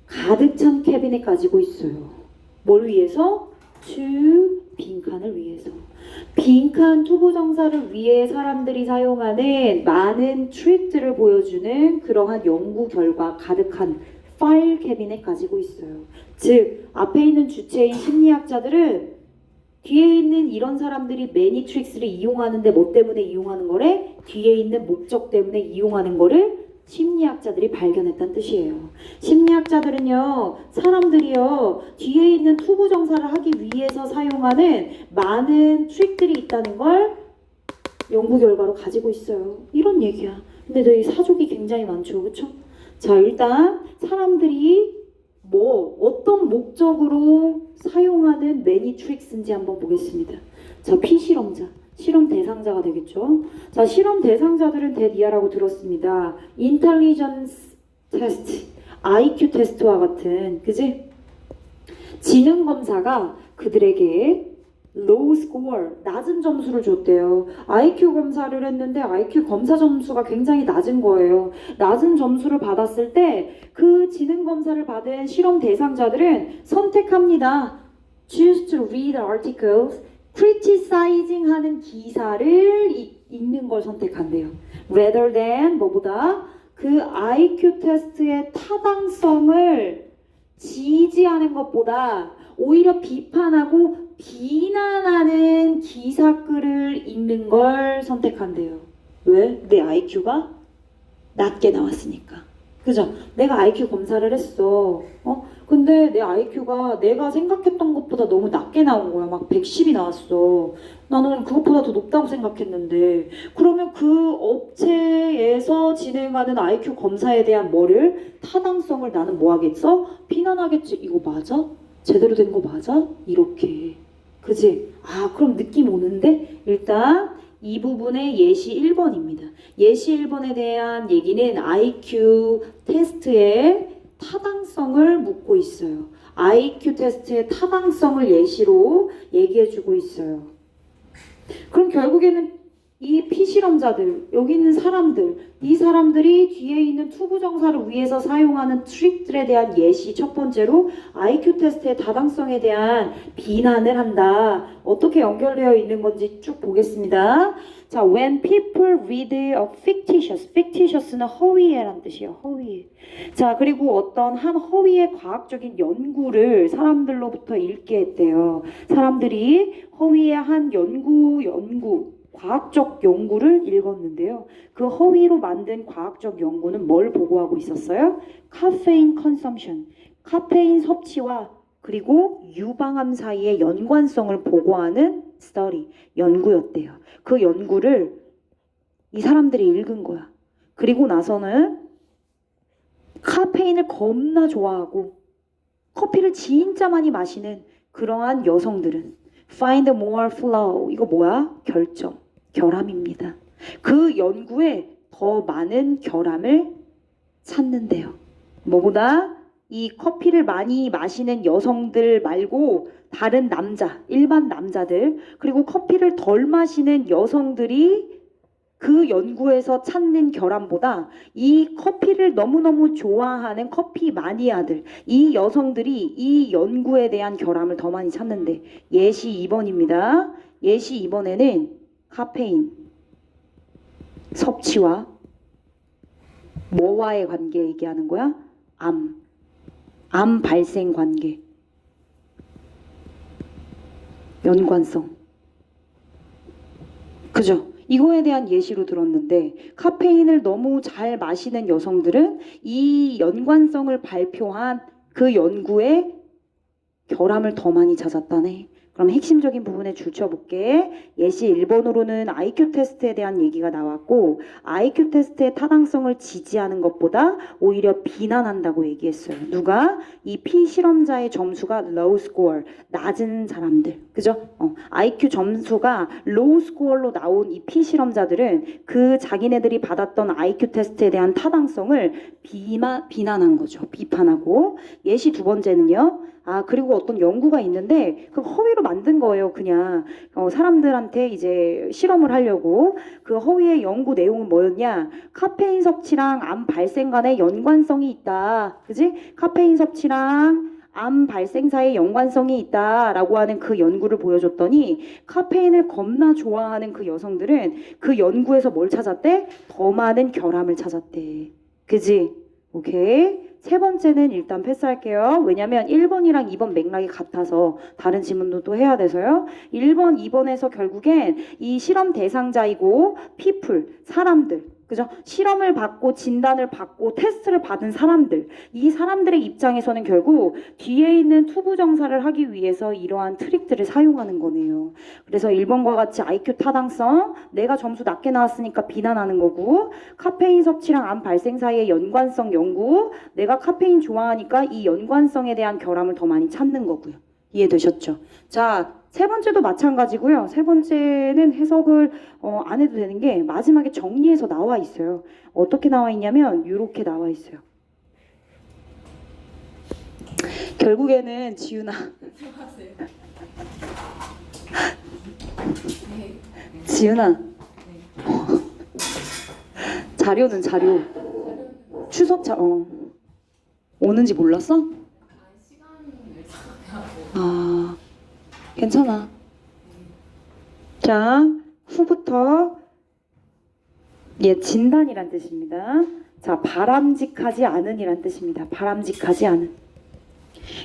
가득 찬 캐비넷 가지고 있어요. 뭘 위해서? to 빈칸을 위해서. 빈칸 투부정사를 위해 사람들이 사용하는 많은 트릭들을 보여주는 그러한 연구 결과 가득한 파일 캐비넷 가지고 있어요. 즉 앞에 있는 주체인 심리학자들은 뒤에 있는 이런 사람들이 many tricks를 이용하는데 뭐 때문에 이용하는 거래? 뒤에 있는 목적 때문에 이용하는 거를 심리학자들이 발견했다는 뜻이에요. 심리학자들은요, 사람들이요, 뒤에 있는 투부정사를 하기 위해서 사용하는 많은 트릭들이 있다는 걸 연구 결과로 가지고 있어요. 이런 얘기야. 근데 저희 사족이 굉장히 많죠, 그렇죠? 자, 일단 사람들이 어떤 목적으로 사용하는 many tricks인지 한번 보겠습니다. 자, 피실험자. 실험 대상자가 되겠죠. 자, 실험 대상자들은 대디아라고 들었습니다. 인텔리전스 테스트, IQ 테스트와 같은, 그지? 지능 검사가 그들에게 low score, 낮은 점수를 줬대요. IQ 검사를 했는데 IQ 검사 점수가 굉장히 낮은 거예요. 낮은 점수를 받았을 때 그 지능 검사를 받은 실험 대상자들은 선택합니다. Choose to read articles, criticizing 하는 기사를 읽는 걸 선택한대요. Rather than 뭐보다 그 IQ 테스트의 타당성을 지지하는 것보다 오히려 비판하고 비난하는 기사글을 읽는 걸 선택한대요. 왜? 내 IQ가 낮게 나왔으니까. 그죠? 내가 IQ 검사를 했어. 근데 내 IQ가 내가 생각했던 것보다 너무 낮게 나온 거야. 막 110이 나왔어. 나는 그것보다 더 높다고 생각했는데. 그러면 그 업체에서 진행하는 IQ 검사에 대한 뭐를? 타당성을 나는 뭐 하겠어? 비난하겠지. 이거 맞아? 제대로 된 거 맞아? 이렇게. 그지? 그럼 느낌 오는데? 일단 이 부분의 예시 1번입니다. 예시 1번에 대한 얘기는 IQ 테스트의 타당성을 묻고 있어요. IQ 테스트의 타당성을 예시로 얘기해주고 있어요. 그럼 결국에는 이 피실험자들, 여기 있는 사람들, 이 사람들이 뒤에 있는 투부정사를 위해서 사용하는 트릭들에 대한 예시 첫 번째로 IQ 테스트의 타당성에 대한 비난을 한다. 어떻게 연결되어 있는 건지 쭉 보겠습니다. 자, when people read a fictitious, fictitious는 허위에란 뜻이에요. 허위. 자, 그리고 어떤 한 허위의 과학적인 연구를 사람들로부터 읽게 했대요. 사람들이 허위의 한 과학적 연구를 읽었는데요. 그 허위로 만든 과학적 연구는 뭘 보고하고 있었어요? 카페인 컨섬션, 카페인 섭취와 그리고 유방암 사이의 연관성을 보고하는 스터디, 연구였대요. 그 연구를 이 사람들이 읽은 거야. 그리고 나서는 카페인을 겁나 좋아하고 커피를 진짜 많이 마시는 그러한 여성들은 find more flow, 이거 뭐야? 결함입니다. 그 연구에 더 많은 결함을 찾는데요. 뭐보다 이 커피를 많이 마시는 여성들 말고 다른 남자, 일반 남자들, 그리고 커피를 덜 마시는 여성들이 그 연구에서 찾는 결함보다 이 커피를 너무너무 좋아하는 커피 마니아들, 이 여성들이 이 연구에 대한 결함을 더 많이 찾는데, 예시 2번입니다. 예시 2번에는 카페인 섭취와 뭐와의 관계 얘기하는 거야? 암 발생 관계, 연관성. 그죠? 이거에 대한 예시로 들었는데 카페인을 너무 잘 마시는 여성들은 이 연관성을 발표한 그 연구에 결함을 더 많이 찾았다네. 그럼 핵심적인 부분에 줄쳐볼게. 예시 1번으로는 IQ 테스트에 대한 얘기가 나왔고 IQ 테스트의 타당성을 지지하는 것보다 오히려 비난한다고 얘기했어요. 누가? 이 피실험자의 점수가 low score, 낮은 사람들. 그죠? IQ 점수가 low score로 나온 이 피실험자들은 그 자기네들이 받았던 IQ 테스트에 대한 타당성을 비난한 거죠. 비판하고. 예시 두 번째는요. 그리고 어떤 연구가 있는데 그 허위로 만든 거예요. 그냥 사람들한테 이제 실험을 하려고. 그 허위의 연구 내용은 뭐였냐? 카페인 섭취랑 암 발생 간의 연관성이 있다. 그지? 카페인 섭취랑 암 발생 사이의 연관성이 있다라고 하는 그 연구를 보여줬더니 카페인을 겁나 좋아하는 그 여성들은 그 연구에서 뭘 찾았대? 더 많은 결함을 찾았대. 그지? 오케이. 세 번째는 일단 패스할게요. 왜냐면 1번이랑 2번 맥락이 같아서 다른 질문도 또 해야 돼서요. 1번, 2번에서 결국엔 이 실험 대상자이고 people, 사람들, 그죠? 실험을 받고 진단을 받고 테스트를 받은 사람들, 이 사람들의 입장에서는 결국 뒤에 있는 투부정사를 하기 위해서 이러한 트릭들을 사용하는 거네요. 그래서 1번과 같이 IQ 타당성, 내가 점수 낮게 나왔으니까 비난하는 거고, 카페인 섭취랑 암 발생 사이의 연관성 연구, 내가 카페인 좋아하니까 이 연관성에 대한 결함을 더 많이 찾는 거고요. 이해되셨죠? 자, 세 번째도 마찬가지고요. 세 번째는 해석을 안 해도 되는 게 마지막에 정리해서 나와 있어요. 어떻게 나와 있냐면 이렇게 나와 있어요. 결국에는 지윤아 지윤아 자료 추석 오는지 몰랐어? 괜찮아. 자, 후부터 진단이란 뜻입니다. 자, 바람직하지 않은이란 뜻입니다. 바람직하지 않은.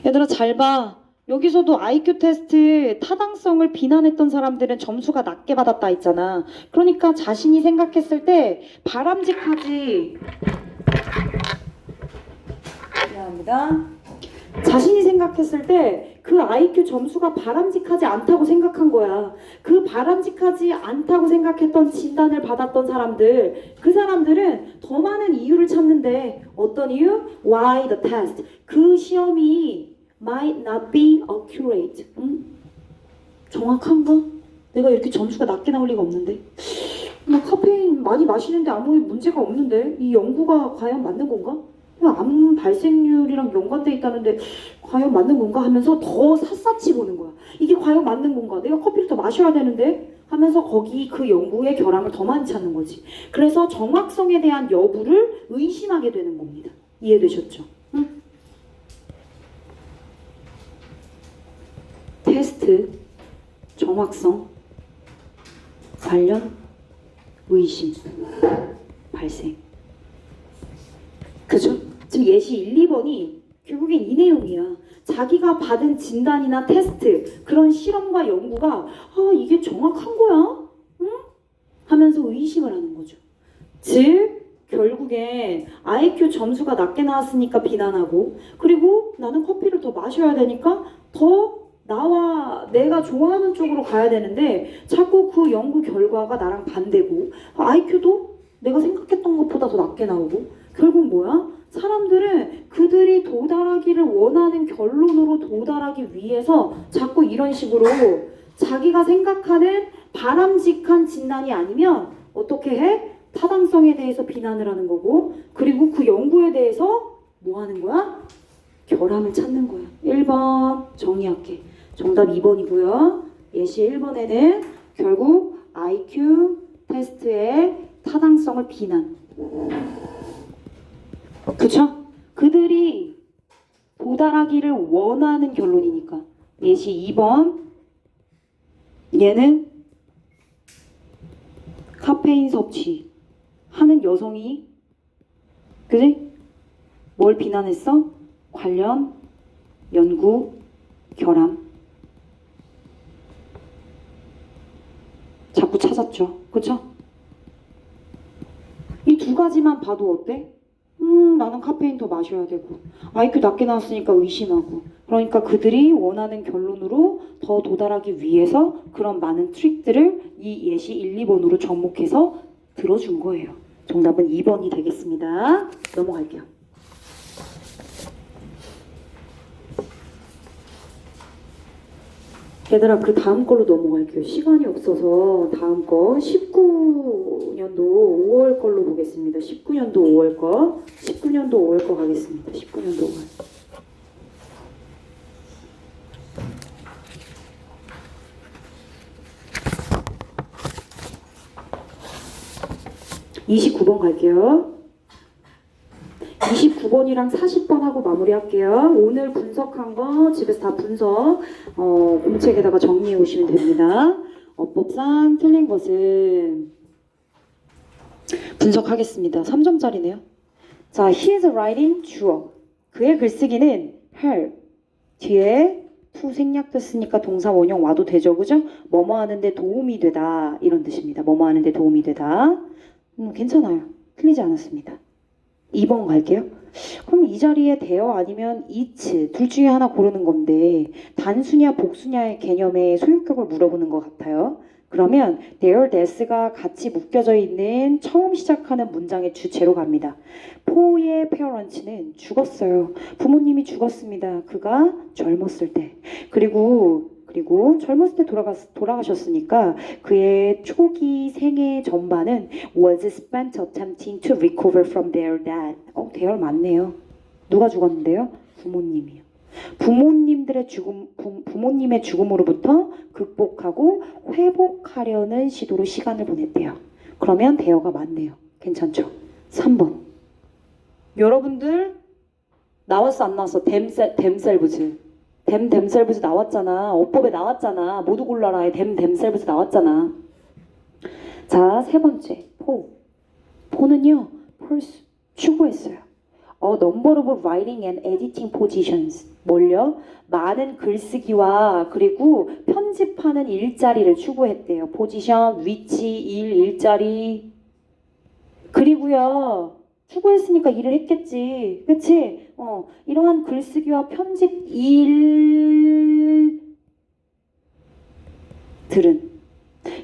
얘들아 잘 봐. 여기서도 IQ 테스트 타당성을 비난했던 사람들은 점수가 낮게 받았다 했잖아. 그러니까 자신이 생각했을 때 바람직하지. 미안합니다. 자신이 생각했을 때 그 IQ 점수가 바람직하지 않다고 생각한 거야. 그 바람직하지 않다고 생각했던 진단을 받았던 사람들, 그 사람들은 더 많은 이유를 찾는데 어떤 이유? Why the test? 그 시험이 might not be accurate. 정확한가? 내가 이렇게 점수가 낮게 나올 리가 없는데. 나 카페인 많이 마시는데 아무 문제가 없는데 이 연구가 과연 맞는 건가? 암 발생률이랑 연관돼 있다는데 과연 맞는 건가 하면서 더 샅샅이 보는 거야. 이게 과연 맞는 건가? 내가 커피를 더 마셔야 되는데 하면서 거기 그 연구의 결함을 더 많이 찾는 거지. 그래서 정확성에 대한 여부를 의심하게 되는 겁니다. 이해되셨죠? 응? 테스트, 정확성, 관련, 의심, 발생. 그죠? 지금 예시 1, 2번이 결국엔 이 내용이야. 자기가 받은 진단이나 테스트, 그런 실험과 연구가 이게 정확한 거야? 응? 하면서 의심을 하는 거죠. 즉 결국엔 IQ 점수가 낮게 나왔으니까 비난하고, 그리고 나는 커피를 더 마셔야 되니까 더 내가 좋아하는 쪽으로 가야 되는데 자꾸 그 연구 결과가 나랑 반대고, IQ도 내가 생각했던 것보다 더 낮게 나오고, 결국 뭐야? 사람들은 그들이 도달하기를 원하는 결론으로 도달하기 위해서 자꾸 이런 식으로 자기가 생각하는 바람직한 진단이 아니면 어떻게 해? 타당성에 대해서 비난을 하는 거고, 그리고 그 연구에 대해서 뭐 하는 거야? 결함을 찾는 거야. 1번 정리할게. 정답 2번이고요. 예시 1번에는 결국 IQ 테스트의 타당성을 비난. 그쵸? 그들이 도달하기를 원하는 결론이니까. 예시 2번. 얘는 카페인 섭취 하는 여성이, 그지? 뭘 비난했어? 관련, 연구, 결함. 자꾸 찾았죠. 그쵸? 이 두 가지만 봐도 어때? 나는 카페인 더 마셔야 되고, IQ 낮게 나왔으니까 의심하고, 그러니까 그들이 원하는 결론으로 더 도달하기 위해서 그런 많은 트릭들을 이 예시 1, 2번으로 접목해서 들어준 거예요. 정답은 2번이 되겠습니다. 넘어갈게요. 얘들아, 그 다음 걸로 넘어갈게요. 시간이 없어서 다음 거 19년도 5월 걸로 보겠습니다. 19년도 5월 거. 19년도 5월 거 가겠습니다. 19년도 5월. (29번) 갈게요. 29번이랑 40번 하고 마무리할게요. 오늘 분석한 거 집에서 다 분석 공책에다가 정리해 오시면 됩니다. 어법상 틀린 것은 분석하겠습니다. 3점짜리네요. 자, he is writing 주어. 그의 글쓰기는 her. 뒤에 to 생략됐으니까 동사 원형 와도 되죠. 그죠? 뭐뭐 하는데 도움이 되다. 이런 뜻입니다. 뭐뭐 하는데 도움이 되다. 괜찮아요. 틀리지 않았습니다. 2번 갈게요. 그럼 이 자리에 대어 아니면 it 둘 중에 하나 고르는 건데 단수냐 복수냐의 개념의 소유격을 물어보는 것 같아요. 그러면 there, that가 같이 묶여져 있는 처음 시작하는 문장의 주체로 갑니다. 포의 parents는 죽었어요. 부모님이 죽었습니다. 그가 젊었을 때. 그리고 젊었을 때 돌아가셨으니까 그의 초기 생애 전반은 was spent attempting to recover from their death. their 맞네요. 누가 죽었는데요? 부모님이요. 부모님의 죽음으로부터 극복하고 회복하려는 시도로 시간을 보냈대요. 그러면 대어가 맞네요. 괜찮죠? 3번. 여러분들 나왔어 안 나왔어? themselves. themselves 나왔잖아. 어법에 나왔잖아. 모두 골라라에 themselves 나왔잖아. 자, 세 번째. 포는요. 추구했어요. A number of writing and editing positions. 뭘요? 많은 글쓰기와 그리고 편집하는 일자리를 추구했대요. 포지션, 위치, 일자리. 그리고요. 추구했으니까 일을 했겠지. 그치? 이러한 글쓰기와 편집 일들은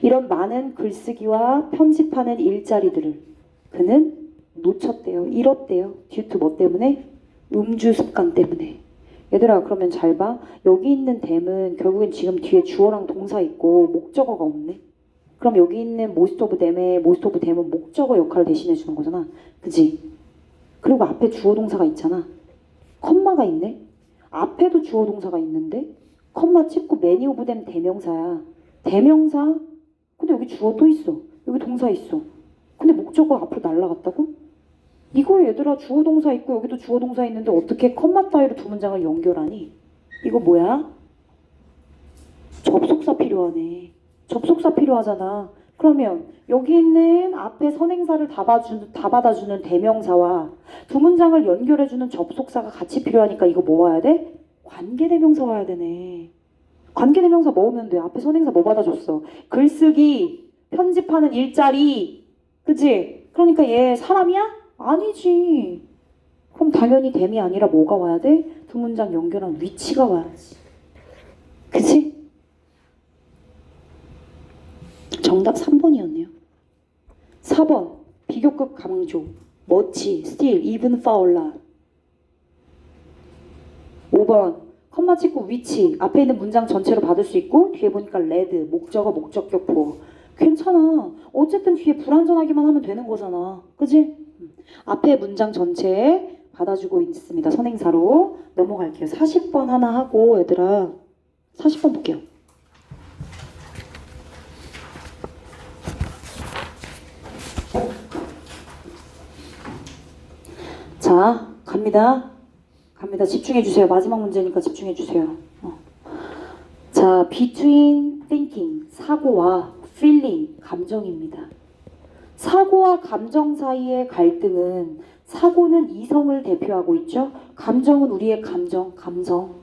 이런 많은 글쓰기와 편집하는 일자리들을 그는 놓쳤대요. 잃었대요. 듀투 뭐 때문에? 음주 습관 때문에. 얘들아 그러면 잘 봐. 여기 있는 댐은 결국엔 지금 뒤에 주어랑 동사 있고 목적어가 없네. 그럼 여기 있는 most of them의 most of them은 목적어 역할을 대신해 주는 거잖아. 그지? 그리고 앞에 주어 동사가 있잖아. 컴마가 있네. 앞에도 주어 동사가 있는데 컴마 찍고 many of them 대명사야. 대명사? 근데 여기 주어 또 있어. 여기 동사 있어. 근데 목적어 앞으로 날라갔다고? 이거 얘들아 주어 동사 있고 여기도 주어 동사 있는데 어떻게 컴마 따위로 두 문장을 연결하니? 이거 뭐야? 접속사 필요하네. 접속사 필요하잖아. 그러면 여기 있는 앞에 선행사를 다 받아주는 대명사와 두 문장을 연결해주는 접속사가 같이 필요하니까 이거 뭐 와야 돼? 관계대명사 와야 되네. 관계대명사 뭐 오면 돼? 앞에 선행사 뭐 받아줬어? 글쓰기, 편집하는 일자리. 그치? 그러니까 얘 사람이야? 아니지. 그럼 당연히 댐이 아니라 뭐가 와야 돼? 두 문장 연결한 위치가 와야지. 그치? 정답 3번이었네요. 4번 비교급 강조 멋지, still, even, fowler. 5번 컴마 찍고 위치 앞에 있는 문장 전체로 받을 수 있고 뒤에 보니까 레드 목적어 목적격보. 괜찮아. 어쨌든 뒤에 불완전하기만 하면 되는 거잖아. 그지? 앞에 문장 전체에 받아주고 있습니다. 선행사로 넘어갈게요. 40번 하나 하고 얘들아 40번 볼게요. 자 갑니다. 집중해주세요. 마지막 문제니까 집중해주세요. 자, between thinking, 사고와 feeling, 감정입니다. 사고와 감정 사이의 갈등은 사고는 이성을 대표하고 있죠. 감정은 우리의 감성.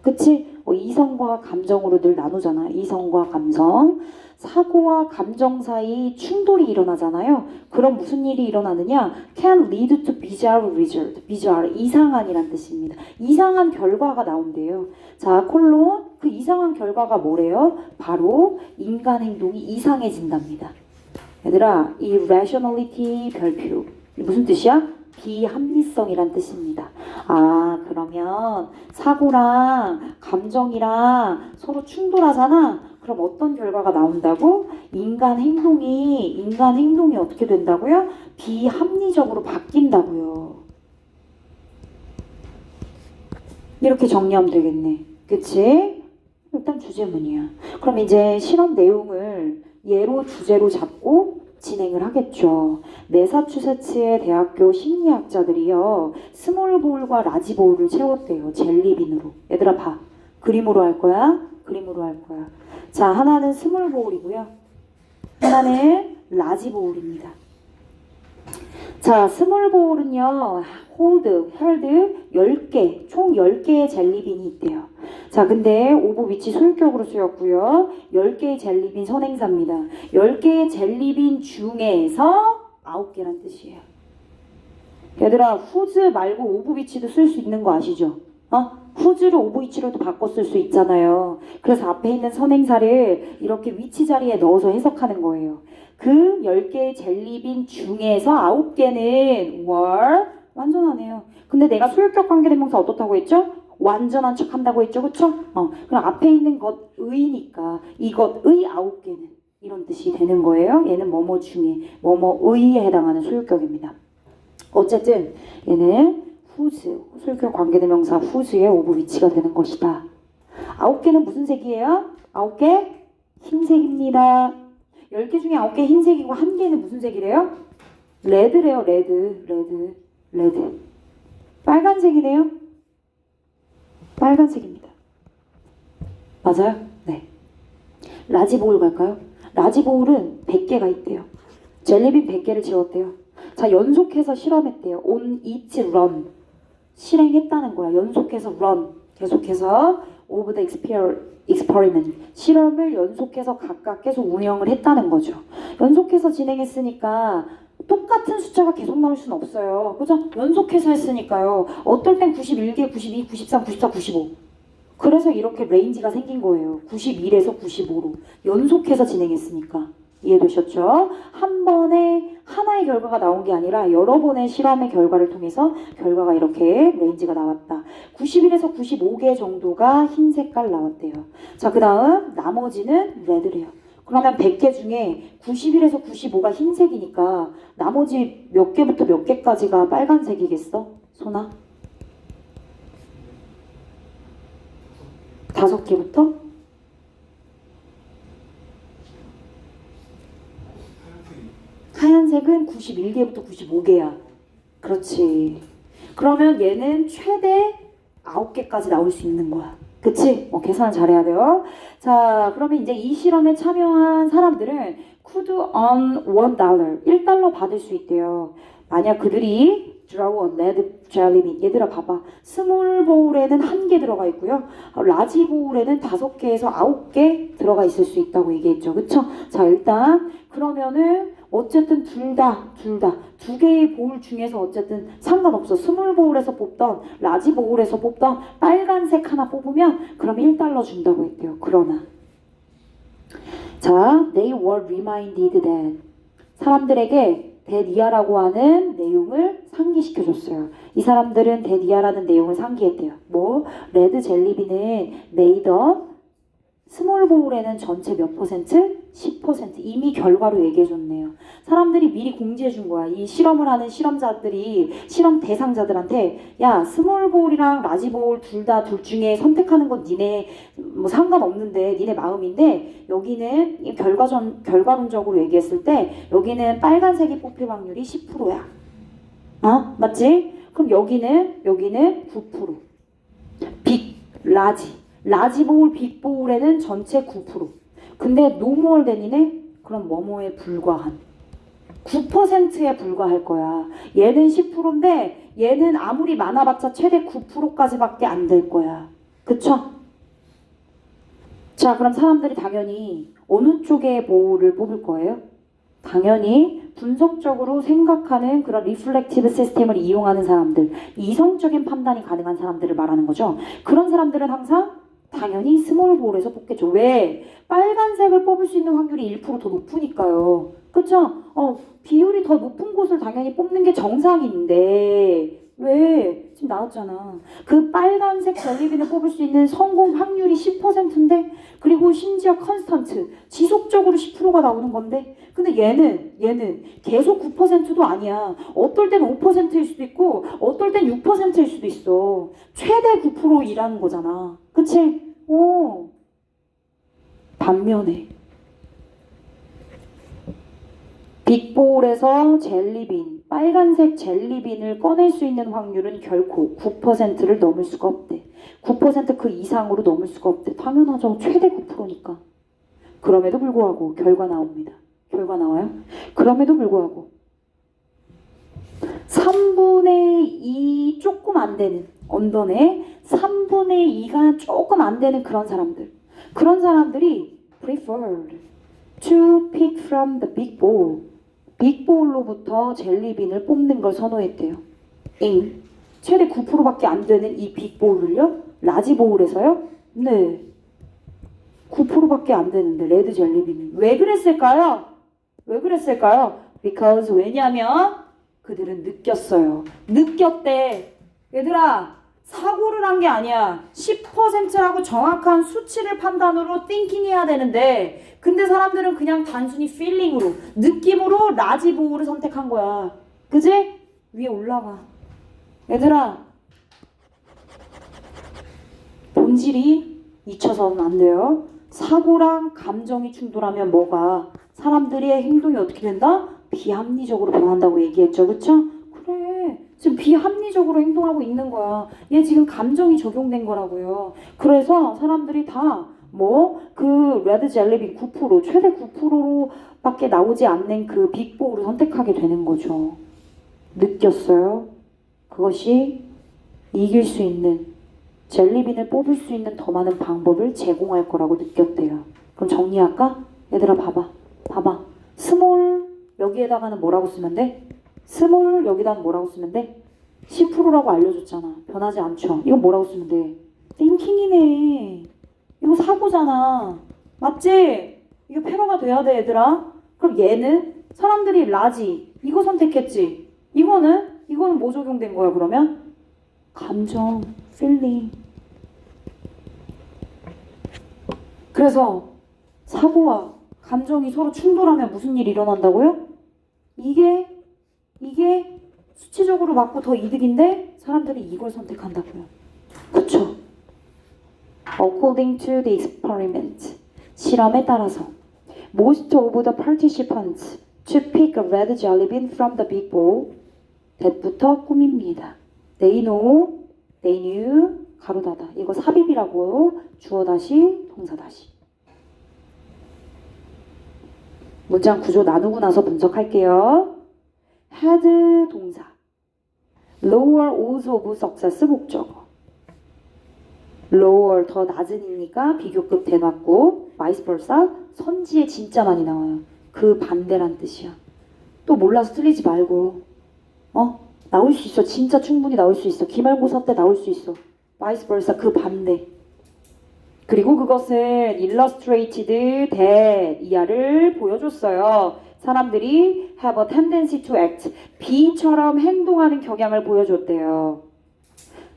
그치? 이성과 감정으로 늘 나누잖아. 이성과 감성. 사고와 감정 사이 충돌이 일어나잖아요. 그럼 무슨 일이 일어나느냐? Can lead to bizarre result. bizarre, 이상한이란 뜻입니다. 이상한 결과가 나온대요. 자, 콜론, 그 이상한 결과가 뭐래요? 바로 인간 행동이 이상해진답니다. 얘들아, 이 rationality 별표 무슨 뜻이야? 비합리성이란 뜻입니다. 아, 그러면 사고랑 감정이랑 서로 충돌하잖아. 그럼 어떤 결과가 나온다고? 인간 행동이 어떻게 된다고요? 비합리적으로 바뀐다고요. 이렇게 정리하면 되겠네. 그치? 일단 주제문이야. 그럼 이제 실험 내용을 예로 주제로 잡고 진행을 하겠죠. 매사추세츠의 대학교 심리학자들이요. 스몰볼과 라지볼을 채웠대요. 젤리빈으로. 얘들아 봐. 그림으로 할 거야. 자, 하나는 스몰볼이고요. 하나는 라지볼입니다. 자, 스몰볼은요. hold 10개, 총 10개의 젤리빈이 있대요. 자, 근데 오브 위치 소유격으로 쓰였고요. 10개의 젤리빈 선행사입니다. 10개의 젤리빈 중에서 9개란 뜻이에요. 얘들아, 후즈 말고 오브 위치도 쓸 수 있는 거 아시죠? 후즈를 오브 위치로도 바꿔 쓸 수 있잖아요. 그래서 앞에 있는 선행사를 이렇게 위치 자리에 넣어서 해석하는 거예요. 그 10개의 젤리빈 중에서 9개는 were 완전하네요. 근데 내가 소유격 관계대명사 어떻다고 했죠? 완전한 척 한다고 했죠. 그쵸? 그럼 앞에 있는 것의니까 이것의 9개는 이런 뜻이 되는 거예요. 얘는 뭐뭐 중에 뭐뭐의에 해당하는 소유격입니다. 어쨌든 얘는 whose, 소유격 관계대명사 whose의 오브 위치가 되는 것이다. 9개는 무슨 색이에요? 9개 흰색입니다. 10개 중에 9개 흰색이고 1개는 무슨 색이래요? 레드래요. 레드. 빨간색이네요. 빨간색입니다. 맞아요? 네. 라지보울 갈까요? 라지보울은 100개가 있대요. 젤리빈 100개를 지웠대요. 자, 연속해서 실험했대요. on each run. 실행했다는 거야. 연속해서 run. 계속해서 of the experiment 실험을 연속해서 각각 계속 운영을 했다는 거죠. 연속해서 진행했으니까 똑같은 숫자가 계속 나올 수는 없어요. 그죠? 연속해서 했으니까요. 어떨 땐 91개, 92, 93, 94, 95. 그래서 이렇게 레인지가 생긴 거예요. 91에서 95로 연속해서 진행했으니까. 이해되셨죠? 한 번에 하나의 결과가 나온 게 아니라 여러 번의 실험의 결과를 통해서 결과가 이렇게 레인지가 나왔다. 91에서 95개 정도가 흰 색깔 나왔대요. 자, 그 다음 나머지는 레드래요. 그러면 100개 중에 91에서 95가 흰색이니까 나머지 몇 개부터 몇 개까지가 빨간색이겠어? 소나? 5개부터? 하얀색은 91개부터 95개야. 그렇지. 그러면 얘는 최대 9개까지 나올 수 있는 거야. 그치? 계산을 잘해야 돼요. 자, 그러면 이제 이 실험에 참여한 사람들은 could earn $1, 1달러 받을 수 있대요. 만약 그들이 draw a red jelly bean. 얘들아 봐봐. 스몰 보울에는 1개 들어가 있고요. 라지 보울에는 5개에서 9개 들어가 있을 수 있다고 얘기했죠. 그쵸? 자, 일단 그러면은 어쨌든 둘 다 2개의 보울 중에서 어쨌든 상관없어. 스몰 보울에서 뽑던 라지 보울에서 뽑던 빨간색 하나 뽑으면 그럼 1달러 준다고 했대요. 그러나 자, they were reminded that 사람들에게 데니아라고 하는 내용을 상기시켜줬어요. 이 사람들은 데니아라는 내용을 상기했대요. 뭐? 레드 젤리비는 made up 스몰 보울에는 전체 몇 퍼센트? 10% 이미 결과로 얘기해줬네요. 사람들이 미리 공지해준 거야. 이 실험을 하는 실험자들이 실험 대상자들한테 야 스몰 보울이랑 라지 보울 둘 중에 선택하는 건 니네 뭐 상관없는데 니네 마음인데 여기는 결과론적으로 얘기했을 때 여기는 빨간색이 뽑힐 확률이 10%야. 맞지? 그럼 여기는 9%. 빅, 라지 보울, 빅 보울에는 전체 9%. 근데 노멀 데니네? 그럼 뭐뭐에 불과한 9%에 불과할 거야. 얘는 10%인데 얘는 아무리 많아봤자 최대 9%까지밖에 안 될 거야. 그쵸? 자, 그럼 사람들이 당연히 어느 쪽의 보울을 뽑을 거예요? 당연히 분석적으로 생각하는 그런 리플렉티브 시스템을 이용하는 사람들, 이성적인 판단이 가능한 사람들을 말하는 거죠. 그런 사람들은 항상 당연히 스몰 보울에서 뽑겠죠. 왜? 빨간색을 뽑을 수 있는 확률이 1% 더 높으니까요. 그쵸? 비율이 더 높은 곳을 당연히 뽑는 게 정상인데 왜? 지금 나왔잖아. 그 빨간색 젤리빈을 뽑을 수 있는 성공 확률이 10%인데 그리고 심지어 컨스턴트 지속적으로 10%가 나오는 건데 근데 얘는 계속 9%도 아니야. 어떨 땐 5%일 수도 있고 어떨 땐 6%일 수도 있어. 최대 9%이라는 거잖아. 그치? 반면에 빅볼에서 젤리빈, 빨간색 젤리빈을 꺼낼 수 있는 확률은 결코 9%를 넘을 수가 없대. 9% 그 이상으로 넘을 수가 없대. 당연하죠. 최대 9%니까. 그럼에도 불구하고 결과 나옵니다. 결과 나와요? 그럼에도 불구하고 3분의 2 조금 안 되는 언더네 3분의 2가 조금 안 되는 그런 사람들이 preferred to pick from the big bowl 빅볼로부터 젤리빈을 뽑는 걸 선호했대요. 최대 9%밖에 안 되는 이 빅볼을요? 라지볼에서요? 네. 9%밖에 안 되는데 레드 젤리빈은 왜 그랬을까요? Because 왜냐면 그들은 느꼈어요. 느꼈대. 얘들아 사고를 한 게 아니야. 10%라고 정확한 수치를 판단으로 띵킹해야 되는데 근데 사람들은 그냥 단순히 필링으로 느낌으로 라지보우를 선택한 거야. 그지? 위에 올라가. 얘들아 본질이 잊혀서는 안 돼요. 사고랑 감정이 충돌하면 뭐가 사람들의 행동이 어떻게 된다? 비합리적으로 변한다고 얘기했죠. 그쵸? 그래. 지금 비합리적으로 행동하고 있는 거야. 얘 지금 감정이 적용된 거라고요. 그래서 사람들이 다 그 레드 젤리빈 9% 최대 9%로밖에 나오지 않는 그 빅보우를 선택하게 되는 거죠. 느꼈어요. 그것이 이길 수 있는 젤리빈을 뽑을 수 있는 더 많은 방법을 제공할 거라고 느꼈대요. 그럼 정리할까? 얘들아 봐봐. 스몰 여기에다가는 뭐라고 쓰면 돼? 스몰 여기다는 뭐라고 쓰면 돼? 10%라고 알려줬잖아. 변하지 않죠. 이건 뭐라고 쓰면 돼? 띵킹이네. 이거 사고잖아. 맞지? 이거 패러가 돼야 돼 얘들아. 그럼 얘는 사람들이 라지 이거 선택했지. 이거는 뭐 적용된 거야 그러면? 감정, feeling. 그래서 사고와 감정이 서로 충돌하면 무슨 일이 일어난다고요? 이게 수치적으로 맞고 더 이득인데 사람들이 이걸 선택한다고요. 그쵸? According to the experiment, 실험에 따라서 most of the participants to pick a red jelly bean from the big bowl. that부터 꾸밉니다. They knew, 가로 닫아. 이거 삽입이라고. 주어 다시, 동사 다시. 문장 구조 나누고 나서 분석할게요. had 동사. lower odds of success 목적어. lower 더 낮은이니까 비교급 대놨고 vice versa 선지에 진짜 많이 나와요. 그 반대란 뜻이야. 또 몰라서 틀리지 말고 나올 수 있어. 진짜 충분히 나올 수 있어. 기말고사 때 나올 수 있어. vice versa 그 반대. 그리고 그것은 illustrated that 이하를 보여줬어요. 사람들이 have a tendency to act B처럼 행동하는 경향을 보여줬대요.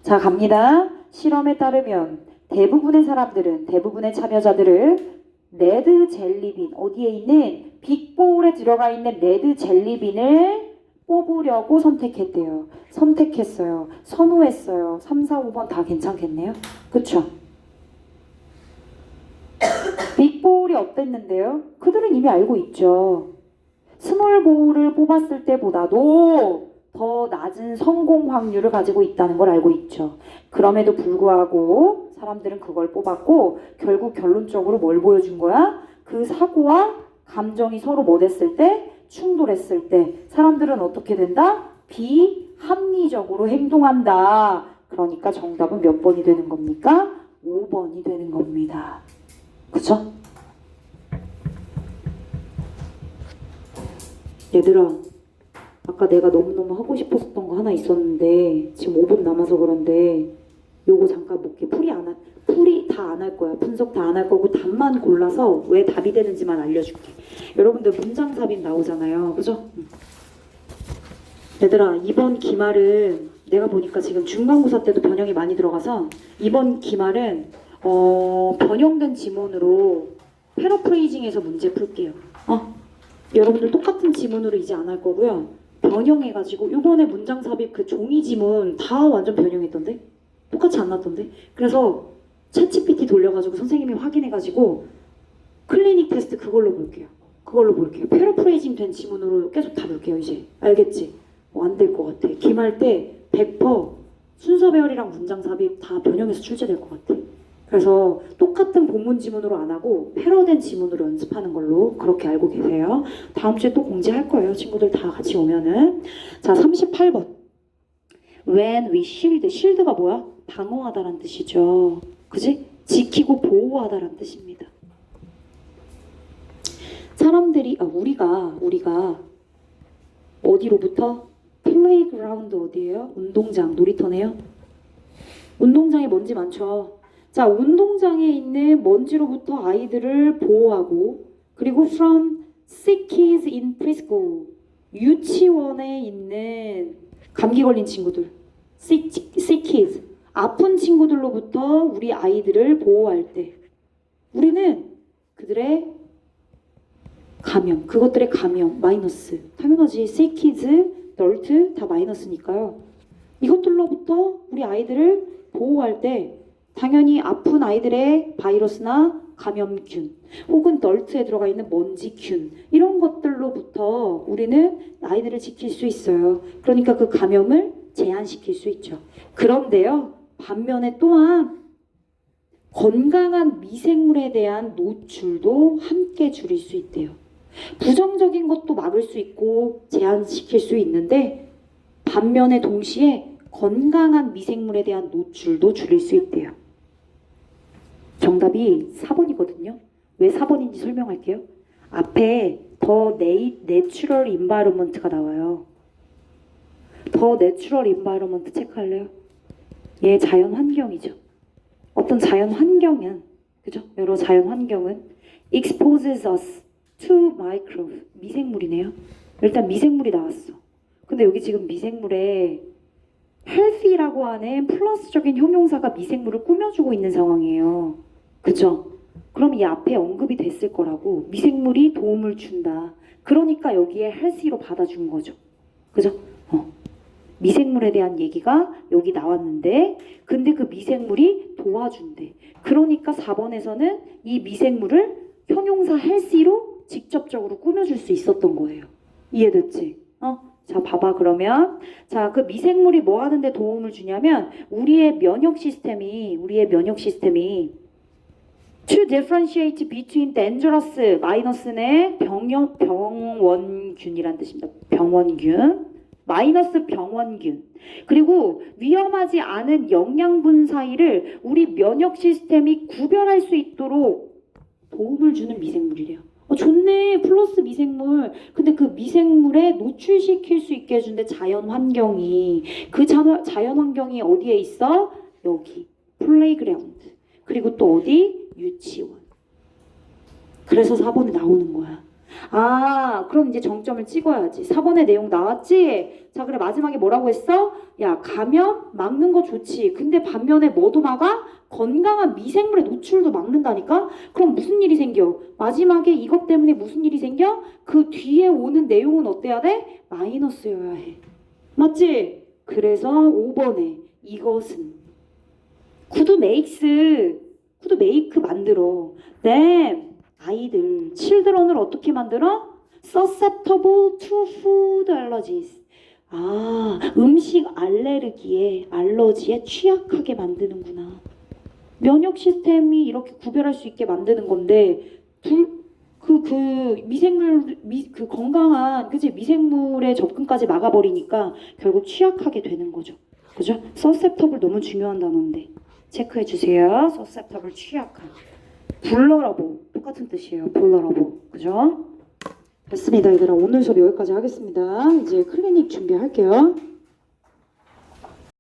자 갑니다. 실험에 따르면 대부분의 참여자들은 레드 젤리빈 어디에 있는 빅볼에 들어가 있는 레드 젤리빈을 뽑으려고 선택했대요. 선택했어요. 선호했어요. 3, 4, 5번 다 괜찮겠네요. 그쵸? 빅볼이 어땠는데요? 그들은 이미 알고 있죠. 스몰볼을 뽑았을 때보다도 더 낮은 성공 확률을 가지고 있다는 걸 알고 있죠. 그럼에도 불구하고 사람들은 그걸 뽑았고 결국 결론적으로 뭘 보여준 거야? 그 사고와 감정이 서로 뭐 됐을 때? 충돌했을 때 사람들은 어떻게 된다? 비합리적으로 행동한다. 그러니까 정답은 몇 번이 되는 겁니까? 5번이 되는 겁니다. 그쵸? 얘들아 아까 내가 너무너무 하고 싶었던 거 하나 있었는데 지금 5분 남아서 그런데 요거 잠깐 볼게. 풀이 다 안 할 거야. 분석 다 안 할 거고 답만 골라서 왜 답이 되는지만 알려줄게. 여러분들 문장 삽입 나오잖아요. 그죠? 얘들아 이번 기말은 내가 보니까 지금 중간고사 때도 변형이 많이 들어가서 이번 기말은 변형된 지문으로 패러프레이징해서 문제 풀게요. 여러분들 똑같은 지문으로 이제 안 할 거고요. 변형해가지고 요번에 문장 삽입 그 종이 지문 다 완전 변형했던데? 똑같이 안 났던데? 그래서 챗GPT 돌려가지고 선생님이 확인해가지고 클리닉 테스트 그걸로 볼게요. 패러프레이징 된 지문으로 계속 다 볼게요. 이제 알겠지? 안 될 것 같아. 기말 때 100% 순서 배열이랑 문장 삽입 다 변형해서 출제될 것 같아. 그래서 똑같은 본문 지문으로 안 하고 패러된 지문으로 연습하는 걸로 그렇게 알고 계세요. 다음 주에 또 공지할 거예요. 친구들 다 같이 오면은. 자 38번. When we shield. shield가 뭐야? 방어하다란 뜻이죠. 그지? 지키고 보호하다란 뜻입니다. 사람들이 우리가 어디로부터? 플레이그라운드 어디예요? 운동장, 놀이터네요. 운동장에 먼지 많죠. 자, 운동장에 있는 먼지로부터 아이들을 보호하고 그리고 from sick kids in preschool 유치원에 있는 감기 걸린 친구들 sick kids 아픈 친구들로부터 우리 아이들을 보호할 때 우리는 그들의 감염, 그것들의 감염, 마이너스 당연하지. sick kids, adult 다 마이너스니까요. 이것들로부터 우리 아이들을 보호할 때 당연히 아픈 아이들의 바이러스나 감염균 혹은 널트에 들어가 있는 먼지균 이런 것들로부터 우리는 아이들을 지킬 수 있어요. 그러니까 그 감염을 제한시킬 수 있죠. 그런데요 반면에 또한 건강한 미생물에 대한 노출도 함께 줄일 수 있대요. 부정적인 것도 막을 수 있고 제한시킬 수 있는데 반면에 동시에 건강한 미생물에 대한 노출도 줄일 수 있대요. 정답이 4번이거든요. 왜 4번인지 설명할게요. 앞에 더 내추럴 인바이러먼트가 나와요. 더 내추럴 인바이러먼트 체크할래요? 얘 자연 환경이죠. 어떤 자연 환경은, 그죠? 여러 자연 환경은 exposes us to microbes. 미생물이네요. 일단 미생물이 나왔어. 근데 여기 지금 미생물에 healthy라고 하는 플러스적인 형용사가 미생물을 꾸며주고 있는 상황이에요. 그죠? 그럼 이 앞에 언급이 됐을 거라고. 미생물이 도움을 준다. 그러니까 여기에 healthy로 받아준 거죠. 그죠? 미생물에 대한 얘기가 여기 나왔는데 근데 그 미생물이 도와준대. 그러니까 4번에서는 이 미생물을 형용사 healthy로 직접적으로 꾸며줄 수 있었던 거예요. 이해됐지? 자, 봐봐. 그러면 자, 그 미생물이 뭐 하는데 도움을 주냐면 우리의 면역 시스템이 to differentiate between dangerous 마이너스네 병원균이란 뜻입니다. 병원균 마이너스 병원균 그리고 위험하지 않은 영양분 사이를 우리 면역 시스템이 구별할 수 있도록 도움을 주는 미생물이래요. 좋네. 플러스 미생물. 근데 그 미생물에 노출시킬 수 있게 해준대 자연 환경이. 그 자연 환경이 어디에 있어? 여기. 플레이그라운드. 그리고 또 어디? 유치원. 그래서 4번에 나오는 거야. 아, 그럼 이제 정점을 찍어야지. 4번의 내용 나왔지? 자, 그래 마지막에 뭐라고 했어? 야, 감염 막는 거 좋지. 근데 반면에 뭐도 막아? 건강한 미생물의 노출도 막는다니까? 그럼 무슨 일이 생겨? 마지막에 이것 때문에 무슨 일이 생겨? 그 뒤에 오는 내용은 어때야 돼? 마이너스여야 해. 맞지? 그래서 5번에 이것은 구두 메이크 만들어. 아이들, children을 어떻게 만들어? susceptible to food allergies. 아, 음식 알러지에 취약하게 만드는구나. 면역 시스템이 이렇게 구별할 수 있게 만드는 건데, 건강한, 그치? 미생물의 접근까지 막아버리니까 결국 취약하게 되는 거죠. 그죠? susceptible 너무 중요한 단어인데. 체크해주세요. susceptible 취약한. vulnerable 똑같은 뜻이에요. vulnerable. 그죠? 됐습니다, 얘들아. 오늘 수업 여기까지 하겠습니다. 이제 클리닉 준비할게요.